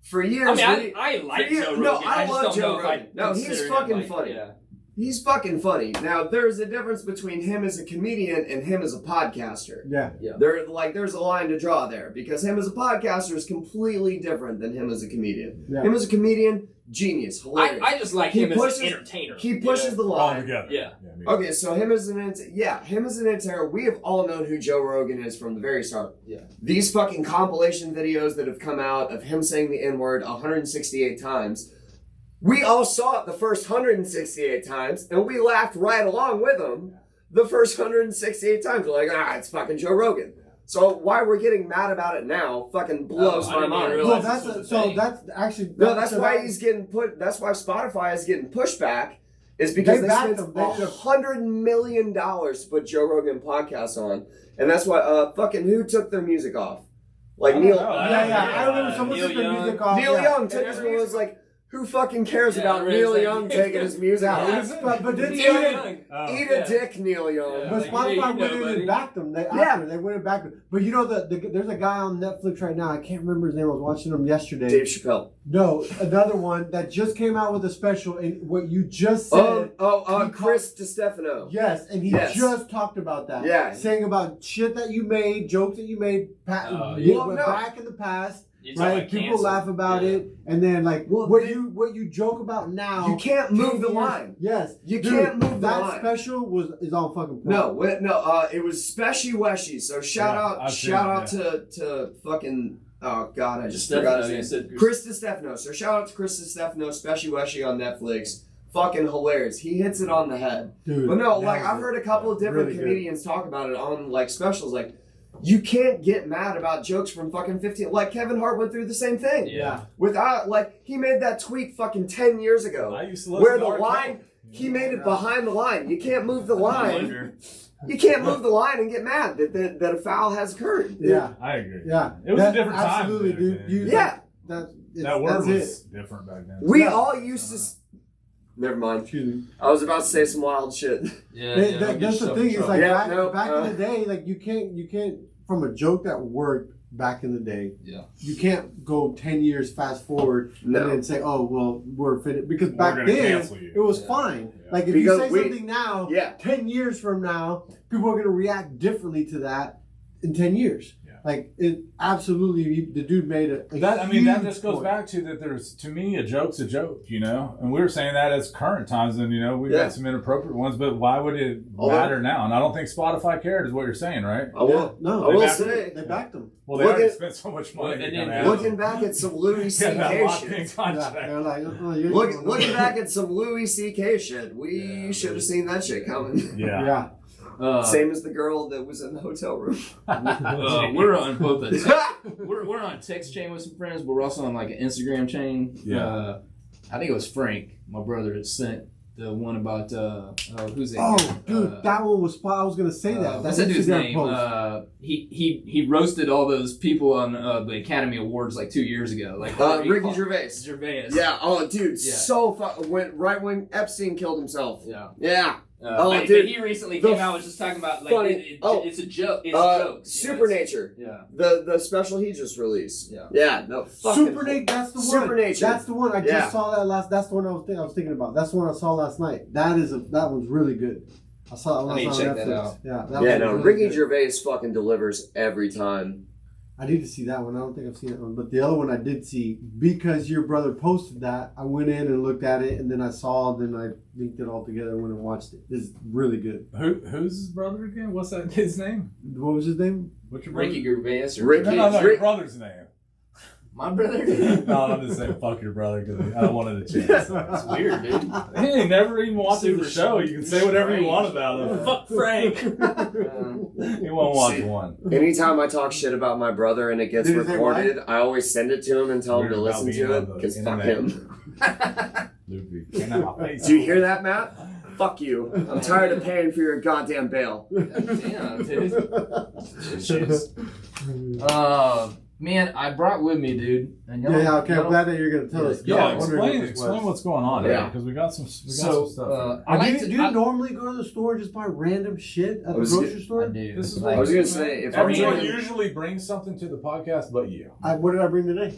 for years. I like Joe Rogan. No, I love just Joe don't know if Rogan. I'd No, he's consider fucking him, funny. Yeah. He's fucking funny. Now, there's a difference between him as a comedian and him as a podcaster. Yeah. There's a line to draw there because him as a podcaster is completely different than him as a comedian. Yeah. Him as a comedian, genius, hilarious. I just like him as an entertainer. He pushes the line. Yeah. Okay, so him as an entertainer, we have all known who Joe Rogan is from the very start. Yeah. These fucking compilation videos that have come out of him saying the N-word 168 times. We all saw it the first 168 times, and we laughed right along with him the first 168 times. We're like, it's fucking Joe Rogan. So why we're getting mad about it now fucking blows my mind. Well, that's actually that's why he's getting put. That's why Spotify is getting pushback. Is because they spent $100 million to put Joe Rogan podcast on, and that's why fucking who took their music off? Like Neil. I remember someone took their music off. Neil Young took his music. Was like. Who fucking cares about Neil Young taking his music off? But didn't eat a dick, Neil Young. But Spotify went in and backed them. They went and backed them. But you know, there's a guy on Netflix right now. I can't remember his name. I was watching him yesterday. Dave Chappelle. No, another one that just came out with a special. And what you just said. Chris DiStefano. Yes, and he just talked about that. Yeah. Saying about shit that you made, jokes that you made back in the past. Right, people laugh about it, and then what you joke about now. You can't move the line. Yes, you can't move the line. That special is on fucking. No, it was Speshy Weshy. So shout out to fucking. Oh God, I just forgot his name. Chris DiStefano. So shout out to Chris DiStefano, Speshy Weshy on Netflix. Fucking hilarious. He hits it on the head. Dude, but no, I've heard a couple of different comedians talk about it on specials. You can't get mad about jokes from fucking 15. Kevin Hart went through the same thing. Yeah. Without, he made that tweet fucking 10 years ago. I used to where the line, he made it behind the line. You can't move the line. You can't move the line and get mad that a foul has occurred. Yeah. I agree. Yeah. It was a different time. Absolutely, dude. That word was different back then. We all used to... Never mind. Excuse me. I was about to say some wild shit. That's the thing. Is back in the day, you can't from a joke that worked back in the day. Yeah. You can't go 10 years fast forward and then say, oh well, we're finished because back then it was fine. Yeah. If you say something now, 10 years from now, people are gonna react differently to that in 10 years. It absolutely, the dude made it. That just goes back to that. There's, to me, a joke's a joke, and we were saying that as current times, and we've got some inappropriate ones, but why would it matter now? And I don't think Spotify cared, is what you're saying, right? I will say they backed them. Well, they already spent so much money. Looking back at some Louis C.K. shit. Looking back at some Louis C.K. shit, we should have seen that shit coming. Yeah. Same as the girl that was in the hotel room. We're on both we're on a text chain with some friends, but we're also on an Instagram chain. Yeah. I think it was Frank, my brother, that sent the one about who's that? Oh, dude, that one was. I was gonna say that. What's that dude's name? He roasted all those people on the Academy Awards 2 years ago. Ricky Gervais. Yeah. Oh, dude. Yeah. So went right when Epstein killed himself. Yeah. Yeah. But he recently came out and was just talking about it's a joke. It's a joke. Supernature. Yeah. The special he just released. Yeah. Yeah. No. Supernature. That's the one. Supernature. That's the one. I just saw that last. That's the one I was thinking about. That's the one I saw last night. That one's really good. I saw it on Netflix. That out. Yeah. Ricky Gervais fucking delivers every time. I need to see that one. I don't think I've seen that one. But the other one I did see, because your brother posted that, I went in and looked at it, and then I linked it all together and went and watched it. It's really good. Who's his brother again? What's his name? What was his name? What's your brother? Ricky Gervais. No, your brother's name. My brother? No, I'm just saying fuck your brother because I don't want to chance. It's weird, dude. He never even watches the show. You can say whatever you want about him. Fuck Frank. He won't watch one. Anytime I talk shit about my brother and it gets recorded, I always send it to him and tell him to listen to it because fuck him. Do you hear that, Matt? fuck you. I'm tired of paying for your goddamn bail. Damn, dude. Man, I brought with me, dude. And okay. I'm glad that you're gonna tell us. Explain what's going on. Yeah, because we got some stuff. Do you normally go to the store and just buy random shit at the grocery store? I do. This is I was gonna say, if everyone usually brings something to the podcast, but you. What did I bring today?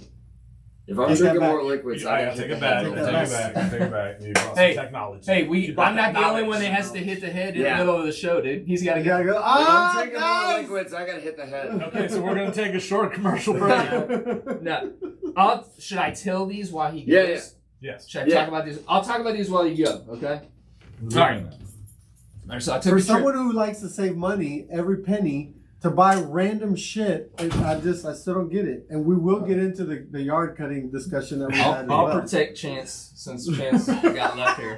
If I'm drinking more liquids, I gotta take it back. Take it back. You brought some technology. Hey, I'm not the only one that has to hit the head in the middle of the show, dude. He's got to go. If I'm drinking more liquids, I gotta hit the head. Okay, so we're gonna take a short commercial break. No. Should I tell these while he goes? Yes. Should I talk about these? I'll talk about these while you go. Okay. All right. So I took for someone who likes to save money, every penny. To buy random shit, I still don't get it. And we will get into the yard cutting discussion that we had. I'll protect Chance since Chance got left here.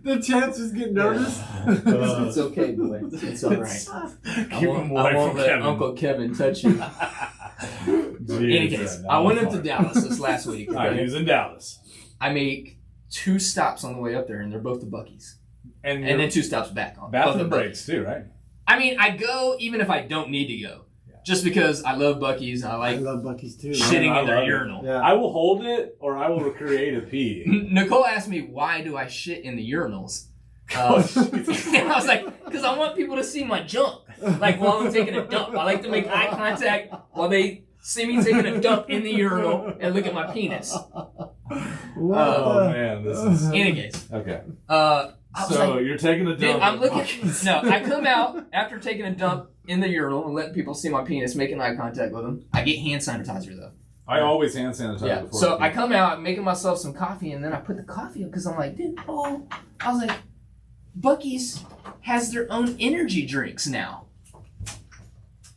The Chance is getting noticed. It's okay, boy. It's all right. I won't let Uncle Kevin touch you. Anyways, I went up to Dallas this last week. Okay? All right, he was in Dallas. I make 2 stops on the way up there, and they're both the Buckies. And then 2 stops back on. Bathroom breaks too, right? I mean, I go even if I don't need to go. Just because I love Bucky's and I love Bucky's too. Shitting in their urinal. Yeah. I will hold it or I will create a pee. Nicole asked me, why do I shit in the urinals? And I was like, because I want people to see my junk. Like while I'm taking a dump. I like to make eye contact while they see me taking a dump in the urinal and look at my penis. Man, this is... Anyways. Okay. So you're taking a dump. Dude, I'm looking. No, I come out after taking a dump in the urinal and letting people see my penis, making eye contact with them. I get hand sanitizer though. I always hand sanitize before. So I come out making myself some coffee, and then I put the coffee up because I'm like, dude, I was like, Bucky's has their own energy drinks now.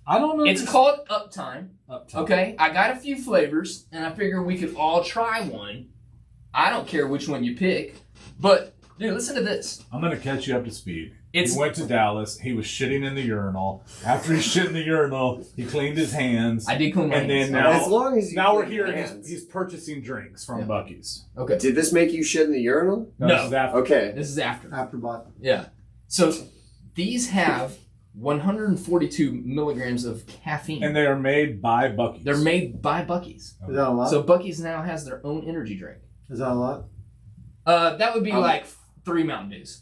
I don't know. It's called Uptime. Okay, I got a few flavors, and I figure we could all try one. I don't care which one you pick, but. Dude, listen to this. I'm going to catch you up to speed. He went to Dallas. He was shitting in the urinal. After he shit in the urinal, he cleaned his hands. I did clean my hands. And then as long as now we're here and he's purchasing drinks from Bucky's. Okay. Did this make you shit in the urinal? No. This is after. Okay. This is after. After bought. Yeah. So these have 142 milligrams of caffeine. And they are made by Bucky's. They're made by Bucky's. Is that a lot? So Bucky's now has their own energy drink. Is that a lot? That would be like 3 Mountain Dews.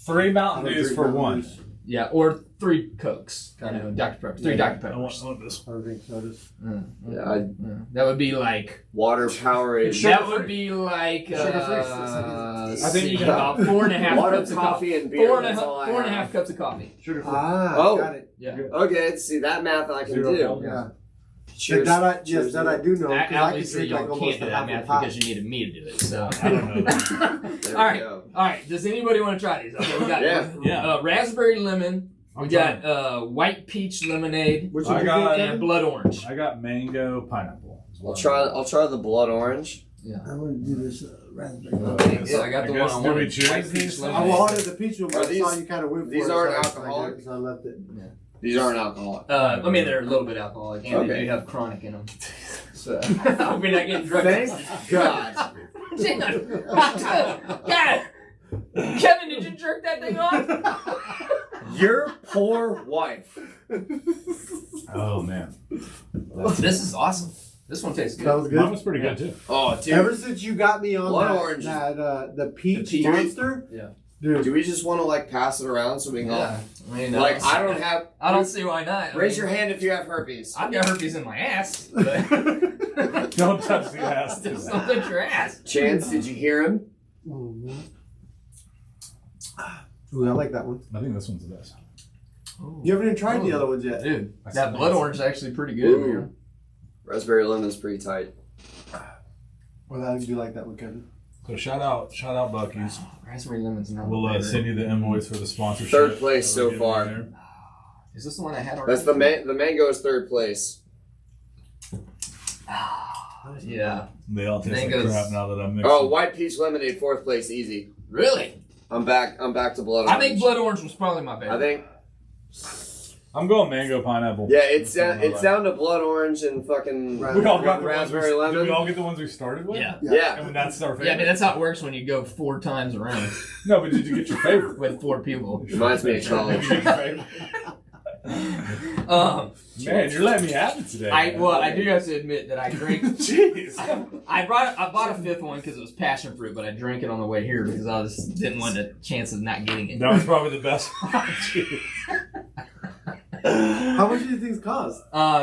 3 Mountain Dews for one. Yeah, or 3 Cokes. Kind of Dr. Pepper. 3 Dr. Peppers. I want this. I don't think sodas. That would be like water Powerade. That would be like I think you got about 4.5 water, cups of coffee, and beer. 4.5 cups of coffee. Sugar free. Got it. Yeah. Okay, see that math I can do. Yeah. Cheers. That I do know. I can drink like almost can't do a that half math a pot. because you needed me to do it. So I don't know. All right. Does anybody want to try these? Okay, we got raspberry lemon. We got white peach lemonade. Which I got and blood orange. I got mango pineapple. I'll try the blood orange. Yeah. I'm gonna do this raspberry. I got the one I wanted. White peach I wanted the peach one, but I saw you kind of went for it. These aren't alcoholic. So I left it. Yeah. These aren't alcoholic. I mean, they're a little bit alcoholic, and they do have chronic in them. So I mean, I get drunk. Thank God. God. Kevin, did you jerk that thing off? Your poor wife. Oh man, this is awesome. This one tastes good. That was good. Mine was pretty good too. Oh, dude. Ever since you got me on orange. The peach monster. Yeah. Dude, do we just want to like pass it around so we can all? I mean, I don't see why not. Raise your hand if you have herpes. I've got herpes in my ass. But Don't touch the ass. Don't touch your ass. Chance, did you hear him? Ooh, I like that one. I think this one's the best. You haven't even tried the other ones yet, dude. That blood orange is actually pretty good, man. Raspberry lemon's pretty tight. Well, how do you like that one, Kevin? So shout out Bucky's. Raspberry lemon's not. We'll send you the invoice for the sponsorship. 3rd place so far. Is this the one I had already? That's the mango is 3rd place. Yeah. They all taste like crap now that I'm mixing. Oh, white peach lemonade 4th place, easy. Really? I'm back to blood orange. I think blood orange was probably my favorite. I I'm going mango pineapple. Yeah, it's down to blood orange and fucking we all got raspberry lemon. Did we all get the ones we started with? Yeah. And that's our favorite. Yeah, I mean, that's how it works when you go 4 times around. No, but did you get your favorite? With 4 people. Reminds me of college. Did you get your favorite? Man, you're letting me have it today. I do have to admit that I drank. Jeez. I bought a 5th one because it was passion fruit, but I drank it on the way here because I just didn't want the chance of not getting it. That was probably the best one. How much do you think cost?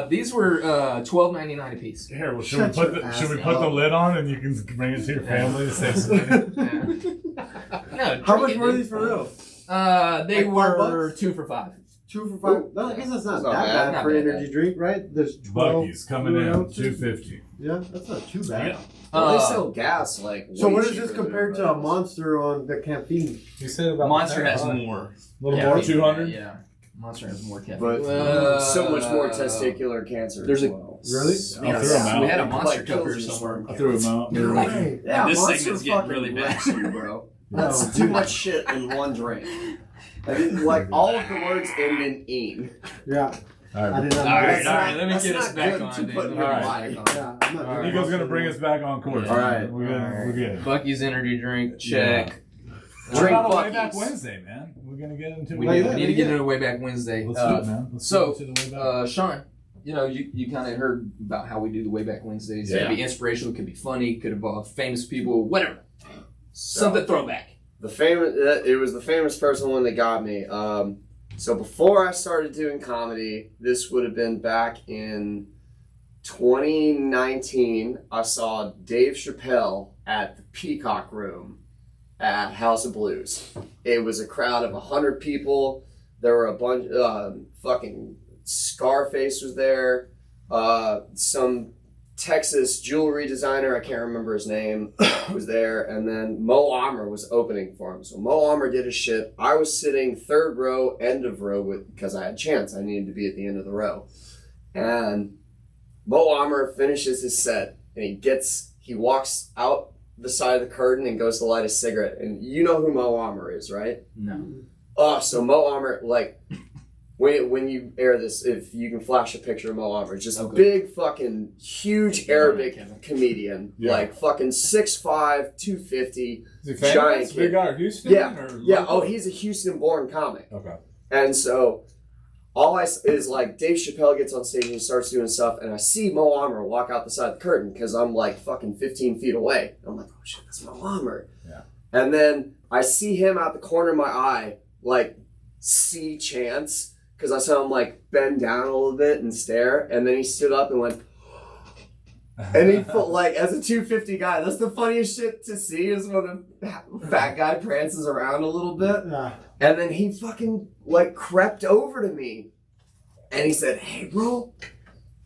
These were $12.99 a piece. Here, well, should we put the lid on and you can bring it to your family to save some money? No, how much were these for real? They like were $2 for $5. 2 for $5. No, I guess that's not that bad not for an bad. energy drink, right? There's 12 Bucky's coming in $2.50. Yeah, that's not too bad. Yeah. Well, they sell gas like. So way what is cheaper this than compared to a everybody else. Monster on the caffeine? You said about Monster has more. A little more, 200? Yeah. Monster has more caffeine. But so much more testicular cancer. There's as a- well. Really? I'll throw 'em out. We had a Like, Monster kills cup here you somewhere. from I threw them out. No way. Yeah, This Monster segment's getting fucking really bad. wrecks you, bro. That's No. too much shit in one drink. I didn't like all of the words end in "ing." Yeah. All I right. did not know All right, that. all right. Let me That's get us not back good on, to dude. put in All your right. life. Yeah, I'm not doing Nico's that. gonna bring us back on course. All right. We're good. Bucky's energy drink, check. What Drink about a way back Bucky's. Wednesday, man? We're gonna get into We it. need to get into Way Back Wednesday. Let's do it, man. Let's so, get into the way back. Sean, you kind of heard about how we do the Way Back Wednesdays. It Yeah. could be inspirational, it could be funny, it could involve famous people, whatever. So, Something throwback. it was the famous person one that got me. So before I started doing comedy, this would have been back in 2019. I saw Dave Chappelle at the Peacock Room at House of Blues. It was a crowd of 100 people. There were a bunch. Fucking Scarface was there. Some Texas jewelry designer, I can't remember his name, was there, and then Mo Amer was opening for him. So Mo Amer did his shit. I was sitting 3rd row, end of row, because I had a chance. I needed to be at the end of the row. And Mo Amer finishes his set, and he walks out the side of the curtain and goes to light a cigarette. And you know who Mo Amer is, right? No. Oh, so Mo Amer, like, when you air this, if you can flash a picture of Mo Amer, just a big fucking huge Arabic comedian, like fucking 6'5", 250, Is he giant famous? Big kid. guy, Houston? Yeah, Or yeah. local? Oh, he's a Houston-born comic, Okay. and so all I is like Dave Chappelle gets on stage and he starts doing stuff, and I see Mo Amer walk out the side of the curtain because I'm like fucking 15 feet away. I'm like, oh shit, that's Mo Amer. Yeah. And then I see him out the corner of my eye, like see Chance. Because I saw him like bend down a little bit and stare, and then he stood up and went, and he felt like as a 250 guy, that's the funniest shit to see is when a fat guy prances around a little bit, and then he fucking like crept over to me, and he said, "Hey bro,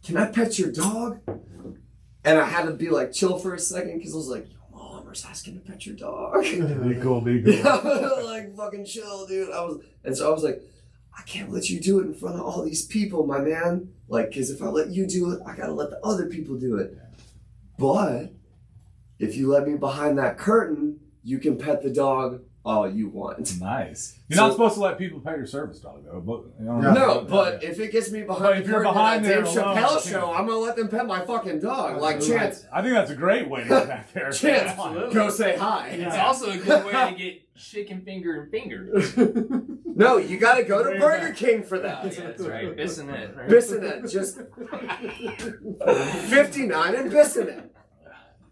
can I pet your dog?" And I had to be like chill for a second because I was like, "Yo, Amer's asking to pet your dog." Be cool, be cool. Like fucking chill, dude. I was like, I can't let you do it in front of all these people, my man. Like, because if I let you do it, I gotta let the other people do it. But if you let me behind that curtain, you can pet the dog all you want. Nice. You're not supposed to let people pet your service dog, though. But, No, but if it gets me behind if the you're curtain behind at Dave there alone, Chappelle you show, can't. I'm gonna let them pet my fucking dog. Like, Chance, I think that's a great way to get back there. Chance, Absolutely. go say hi. It's also a good way to get chicken finger and finger. No, you gotta go to Bring it Burger back. King for Yeah, that. that's right. Bissonette. Right? Bissonette, just 59 and Bissonette.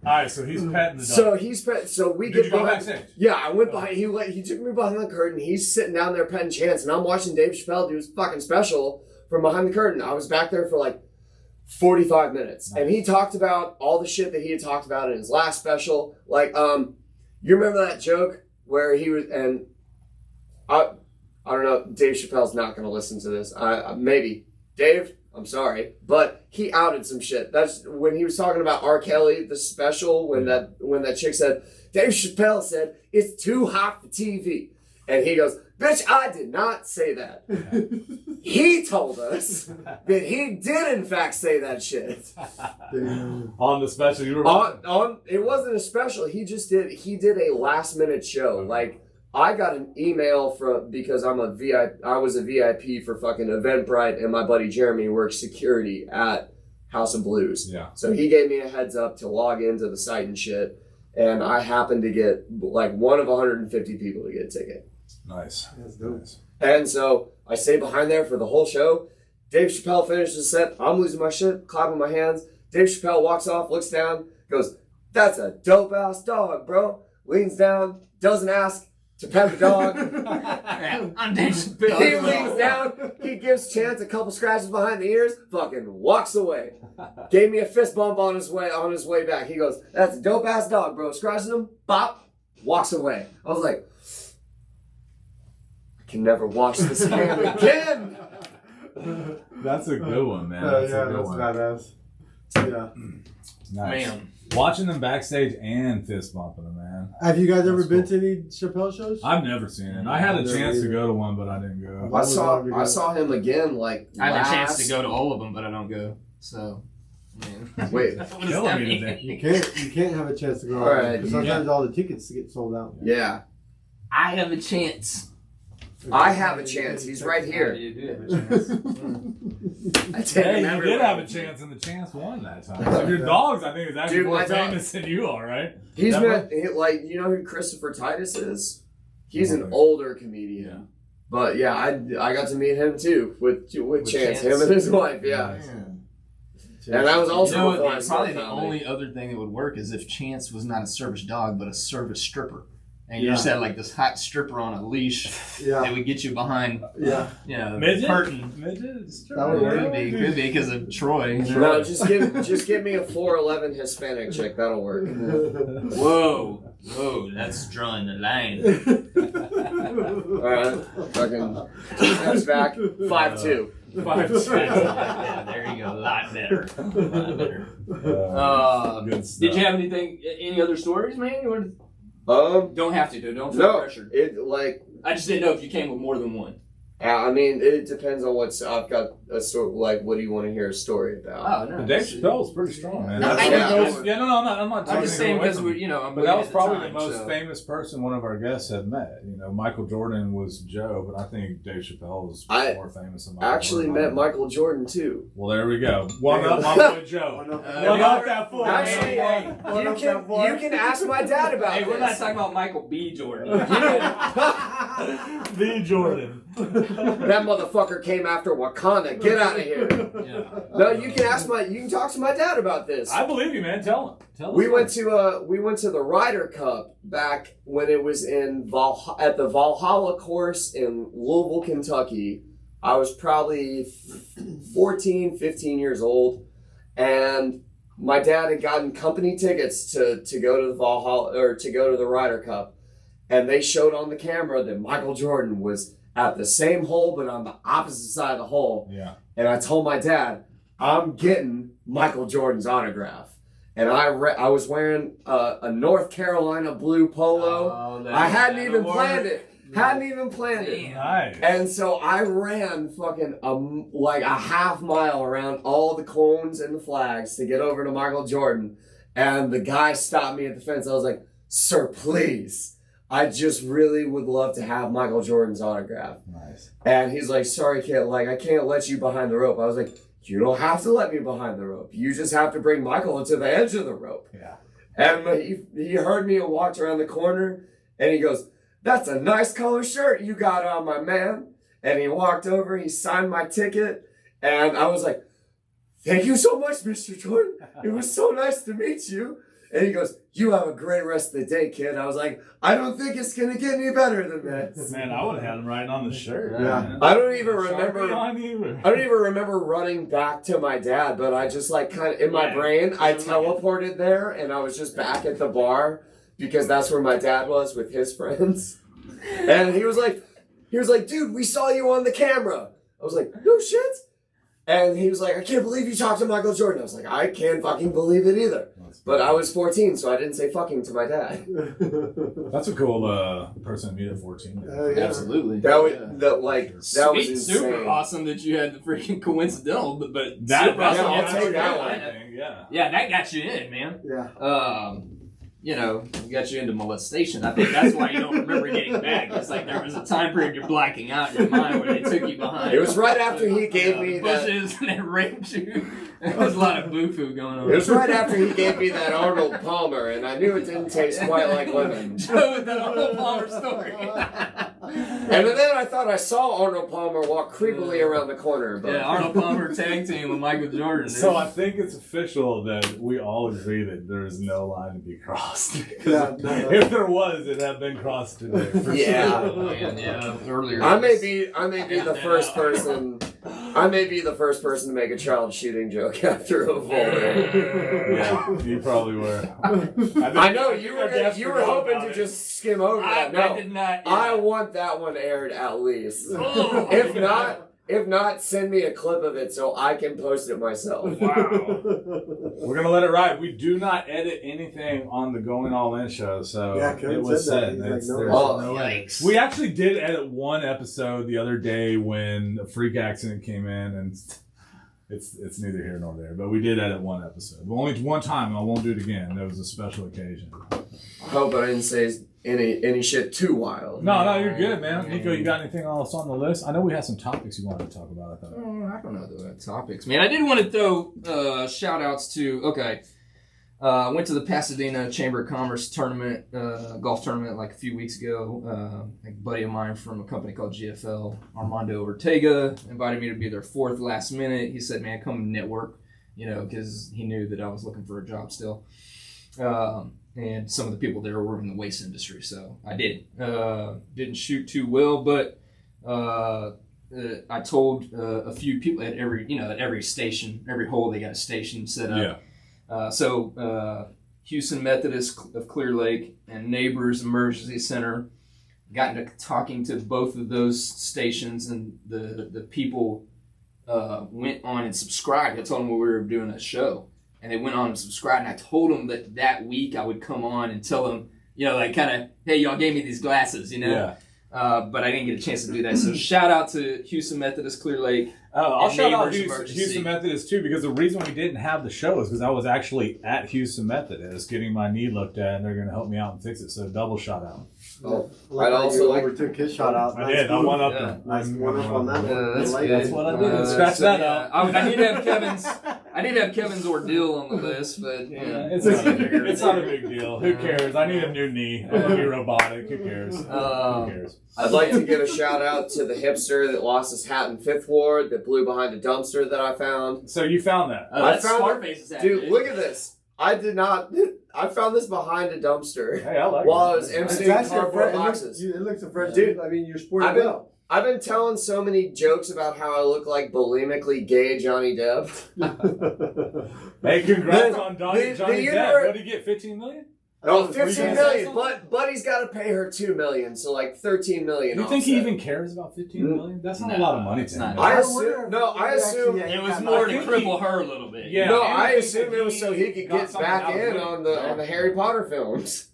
All right, so he's petting the dog. So we Did get you go behind. backstage? Yeah, I went behind. He took me behind the curtain. He's sitting down there petting Chance, and I'm watching Dave Chappelle do his fucking special from behind the curtain. I was back there for like 45 minutes, and he talked about all the shit that he had talked about in his last special. Like, you remember that joke where he was, and I don't know. Dave Chappelle's not going to listen to this. Maybe Dave. I'm sorry, but he outed some shit. That's when he was talking about R. Kelly, the special, when that chick said, Dave Chappelle said, it's too hot for TV. And he goes, bitch, I did not say that. He told us that he did in fact say that shit. On the special, you were On it wasn't a special. He did a last minute show. Like, I got an email because I was a VIP for fucking Eventbrite, and my buddy Jeremy works security at House of Blues. Yeah. So he gave me a heads up to log into the site and shit, and I happened to get like one of 150 people to get a ticket. Nice. That's dope. Nice. And so I stayed behind there for the whole show. Dave Chappelle finished his set. I'm losing my shit, clapping my hands. Dave Chappelle walks off, looks down, goes, "That's a dope ass dog, bro." Leans down, doesn't ask to pet the dog. I'm Dave Chappelle. He leans down, he gives Chance a couple scratches behind the ears, fucking walks away. Gave me a fist bump on his way back. He goes, "That's a dope ass dog, bro." Scratching him, bop, walks away. I was like, I can never watch this game again. That's a good one, man. That's badass. Yeah. Nice. Man. Watching them backstage and fist bumping them, man. Have you guys ever That's been cool. to any Chappelle shows? I've never seen it. I had a chance to go to one, but I didn't go. I saw him again like I have a chance to go to all of them, but I don't go. So, man. Wait. What does Killing that me mean? today. You can't have a chance to go. All right, Because sometimes all the tickets get sold out. Yeah. I have a chance. I have a chance. He's right here. You do have a chance. I take Hey, him you everywhere. did have a chance, and the chance won that time. So your dogs, I think, is actually Dude, more my dog- famous than you are, right? He's That like, you know who Christopher Titus is? He's an Okay. older comedian. Yeah. But yeah, I got to meet him too with Chance, Chance. him and his wife. Yeah. And that was also You know, before I probably started the comedy. only other thing that would work is if Chance was not a service dog, but a service stripper. And you Yeah. just had like this hot stripper on a leash Yeah. that would get you behind, Yeah. you know, the Midget? curtain. Midgets? That would work. Could be because of Troy. you know? No, just give me a 4'11" Hispanic chick. That'll work. Whoa, that's drawing the line. All right, fucking steps back, 5'2". 5'2". Yeah, there you go, a lot better. Good stuff. Did you have any other stories, man? You wanted don't have to, don't feel No, pressured. I I just didn't know if you came with more than one. I mean, it depends on what's. I've got a story. Like, what do you want to hear a story about? Oh no, Dave Chappelle's pretty strong, man. No, That's I probably know. the most- yeah, no, I'm not I'm taking just it saying away because from we're, you. you know, I'm But that was looking at the probably time, the most so. famous person one of our guests had met. You know, Michael Jordan was Joe, but I think Dave Chappelle is I more famous than Michael Actually Jordan. met Michael Jordan too. Well, there we go. One up, my boy Joe. One up. One up that fool. Actually, man. you can ask my dad about Hey, this. we're not talking about Michael B. Jordan. The Jordan. That motherfucker came after Wakanda. Get out of here. Yeah. No, you can talk to my dad about this. I believe you, man. Tell him. Tell We us went to the Ryder Cup back when it was in at the Valhalla course in Louisville, Kentucky. I was probably 14, 15 years old, and my dad had gotten company tickets to go to the Valhalla or to go to the Ryder Cup, and they showed on the camera that Michael Jordan was at the same hole but on the opposite side of the hole. Yeah. And I told my dad, I'm getting Michael Jordan's autograph. And I was wearing a North Carolina blue polo. Oh, I hadn't even planned it. Hadn't even planned it. Nice. And so I ran fucking like a half mile around all the cones and the flags to get over to Michael Jordan. And the guy stopped me at the fence. I was like, "Sir, please. I just really would love to have Michael Jordan's autograph." Nice. And he's like, "Sorry, kid, like I can't let you behind the rope." I was like, "You don't have to let me behind the rope. You just have to bring Michael to the edge of the rope." Yeah. And he heard me and walked around the corner, and he goes, "That's a nice color shirt you got on, my man." And he walked over, he signed my ticket, and I was like, "Thank you so much, Mr. Jordan. It was so nice to meet you." And he goes, "You have a great rest of the day, kid." I was like, "I don't think it's going to get any better than this." Man, I would have had him writing on the shirt. Yeah. man. I don't even Sharpie remember. on you. I don't even remember running back to my dad, but I just like kind of in my brain, I teleported there and I was just back at the bar because that's where my dad was with his friends. And he was like, "Dude, we saw you on the camera." I was like, "No shit." And he was like, "I can't believe you talked to Michael Jordan." I was like, "I can't fucking believe it either." But I was 14, so I didn't say fucking to my dad. That's a cool person to meet at 14. Yeah. Absolutely. That was that was Sweet, insane. super awesome that you had the freaking coincidental, but That, super awesome. I'll take that one. Yeah. Yeah, that got you in, man. Yeah. got you into molestation. I think that's why you don't remember getting back. It's like there was a time period you're blacking out in your mind where they took you behind. It was right after he gave me bushes and they raped you. There was a lot of boo-foo going on. It was right after he gave me that Arnold Palmer, and I knew it didn't taste quite like lemon. Joe with that Arnold Palmer story. And then I thought I saw Arnold Palmer walk creepily around the corner. But... Yeah, Arnold Palmer tag team with Michael Jordan. So I think it's official that we all agree that there is no line to be crossed. If there was, it had been crossed today. For sure. Earlier. I may be the first person. I may be the first person to make a child shooting joke after a Volder. Yeah, you probably were. I know you were hoping to just skim over that. No, I did not. Yeah. I want that one aired at least. Oh, If not, send me a clip of it so I can post it myself. Wow. We're going to let it ride. We do not edit anything on the Going All In show, so it was said. Yikes. We actually did edit one episode the other day when a freak accident came in, and it's neither here nor there, but we did edit one episode. Only one time, and I won't do it again. That was a special occasion. I hope I didn't say any shit too wild. No, you're good, man. Nico, you got anything else on the list? I know we had some topics you wanted to talk about. I don't know the topics, man. I did want to throw shout outs to. I went to the Pasadena Chamber of Commerce tournament, golf tournament, like a few weeks ago. A buddy of mine from a company called GFL, Armando Ortega, invited me to be their fourth last minute. He said, "Man, come network," because he knew that I was looking for a job still. And some of the people there were in the waste industry, so I did. Didn't shoot too well, but I told a few people at every station, every hole they got a station set up. Yeah. So Houston Methodist of Clear Lake and Neighbors Emergency Center got into talking to both of those stations, and the people went on and subscribed. I told them we were doing a show. And they went on and subscribed, and I told them that week I would come on and tell them, hey, y'all gave me these glasses, Yeah. But I didn't get a chance to do that. So shout out to Houston Methodist Clear Lake. I'll shout out Houston Methodist too, because the reason we didn't have the show is because I was actually at Houston Methodist getting my knee looked at, and they're going to help me out and fix it. So double shout out. Oh, I'd also overtook his shout out. I did. I won up there. Nice one up on that one. That's what I did. Scratch that out. I did have Kevin's ordeal on the list, but it's not a big deal. Who cares? I need a new knee. I'm gonna be robotic. Who cares? Who cares? I'd like to give a shout out to the hipster that lost his hat in Fifth Ward that blew behind a dumpster that I found. So you found that? I found it. Dude, look at this. I did not. I found this behind a dumpster. Hey, I like it. While I was emptying cardboard boxes. It looks a fresh dude. I mean, you're sporting well. I've been telling so many jokes about how I look like bulimically gay Johnny Depp. Hey, congrats on Johnny Depp. What did he get? $15 million? Oh, $15 million, but he's got to pay her $2 million, so like $13 million. You think he even cares about $15 million? That's not a lot of money to him. I assume it was more to cripple her a little bit. Yeah, no, I assume it was so he could get back in on the Harry Potter films.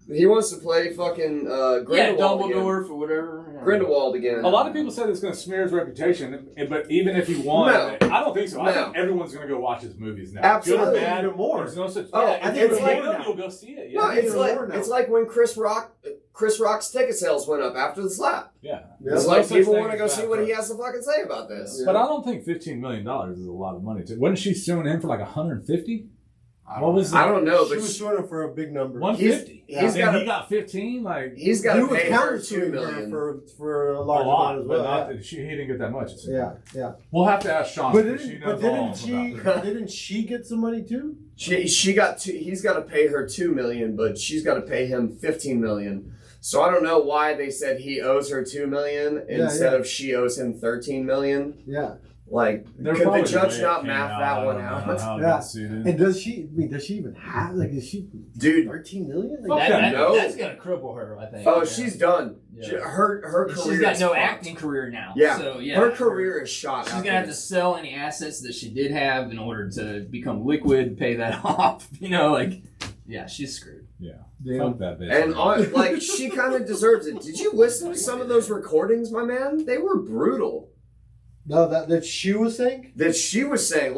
He wants to play fucking Grindelwald Dumbledore again. For whatever. Grindelwald again. A lot of people said it's going to smear his reputation, but even if he won, I don't think so. I think everyone's going to go watch his movies now. Absolutely. Good or bad, even more. There's no such. I think it's like you'll go see it. Yeah. No, it's like when Chris Rock's ticket sales went up after the slap. Yeah. It's like people want to go see what he has to fucking say about this. But I don't think $15 million is a lot of money. Wasn't she suing him for like $150? I don't know, but she was suing him for a big number. 150. He got 15. Like he's got to pay her $2 million for a large amount as well. But he didn't get that much. Yeah. We'll have to ask Sean. Didn't she get some money too? She got he's got to pay her $2 million, but she's got to pay him $15 million. So I don't know why they said he owes her $2 million instead of she owes him $13 million. Yeah. Like, could the judge not math that one out? And does she even have, is she, dude, $13 million? That's going to cripple her, I think. Oh, she's done. Yeah. Her career She's got no acting career now. Yeah. So, her career is shot. She's going to have to sell any assets that she did have in order to become liquid, pay that off. She's screwed. Yeah. Fuck that bitch. And, she kind of deserves it. Did you listen to some of those recordings, my man? They were brutal. No, that she was saying? That she was saying,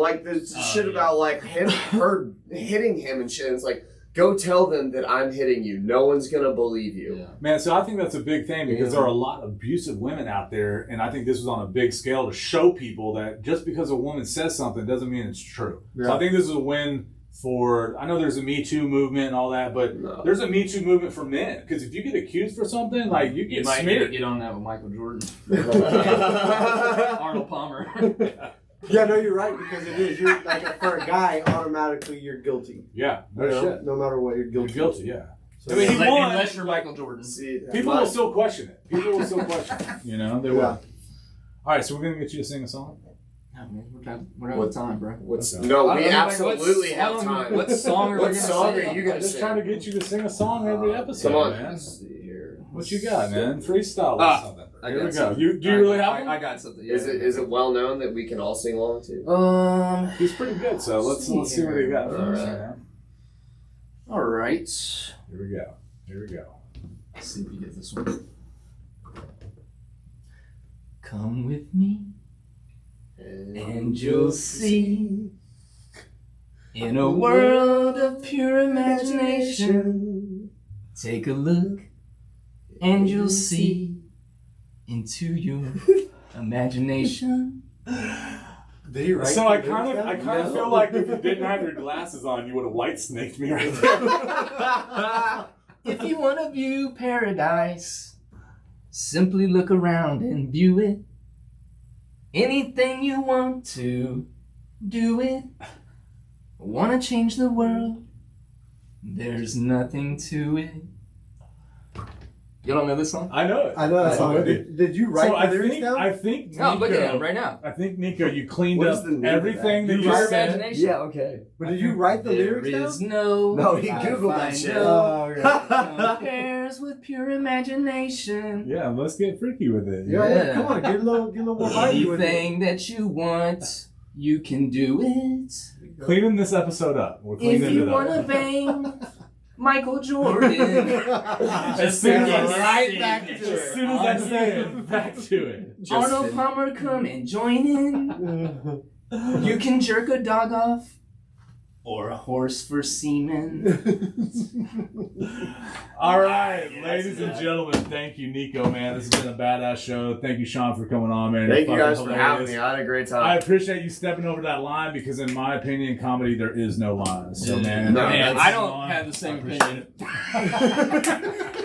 shit about, her hitting him and shit. And it's like, Go tell them that I'm hitting you. No one's gonna believe you. Yeah. Man, so I think that's a big thing because there are a lot of abusive women out there, and I think this was on a big scale to show people that just because a woman says something doesn't mean it's true. Yeah. So I think this is a win for, I know there's a Me Too movement and all that, but there's a Me Too movement for men. Because if you get accused for something, like you get smeared. Get on that with Michael Jordan. Arnold Palmer. Yeah, no, you're right, because it is. You're like, for a guy, automatically you're guilty. Yeah, no shit. No matter what, you're guilty. You're guilty, yeah. So I mean, he won, unless you're Michael Jordan. People will still question it. They will. They will. All right, so we're going to get you to sing a song? Yeah, man, we're out of time, bro. We absolutely have time. What song are we going to sing? Are you going to I'm just trying to get you to sing a song every episode, come on, man. Let's see here. What you got, man? Freestyle or something. Here we go. Do you really have one? I got something. Yeah, is it well known that we can all sing along to? He's pretty good, so let's see what he got for us. All right. Here we go. Let's see if you get this one. Come with me, and you'll see. In a world of pure imagination, take a look, and you'll see. Into your imagination. So I kind of feel like if you didn't have your glasses on, you would have white snaked me right there. If you want to view paradise, simply look around and view it. Anything you want to, do it. Want to change the world? There's nothing to it. You don't know this song? I know it. I know that song. Did you write the lyrics down? I think Nico, no, I'm looking at it right now. I think, Nico, you cleaned up everything that you said. Imagination. Yeah, okay. But did you write the lyrics down? There is no he Googled that shit. Compares with pure imagination. Yeah, let's get freaky with it. Yeah. Come on, get a little more hardy with it. Anything that you want, you can do it. Cleaning this episode up. We're cleaning it up. If you want to bang Michael Jordan. As soon as I say it, back to it. Arnold Palmer, come and join in. You can jerk a dog off. Or a horse for semen. All right, ladies and gentlemen, thank you, Nico, man. This has been a badass show. Thank you, Sean, for coming on, man. Thank you guys for having me. I had a great time. I appreciate you stepping over that line because, in my opinion, in comedy, there is no line. So, man, I don't have the same opinion.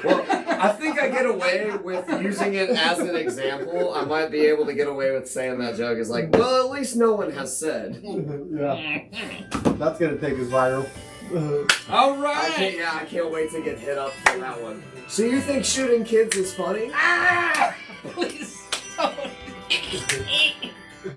Well, I think I get away with using it as an example. I might be able to get away with saying that joke is like, well, at least no one has said. Yeah. That's going to take us viral. All right. I can't wait to get hit up for that one. So you think shooting kids is funny? Please don't.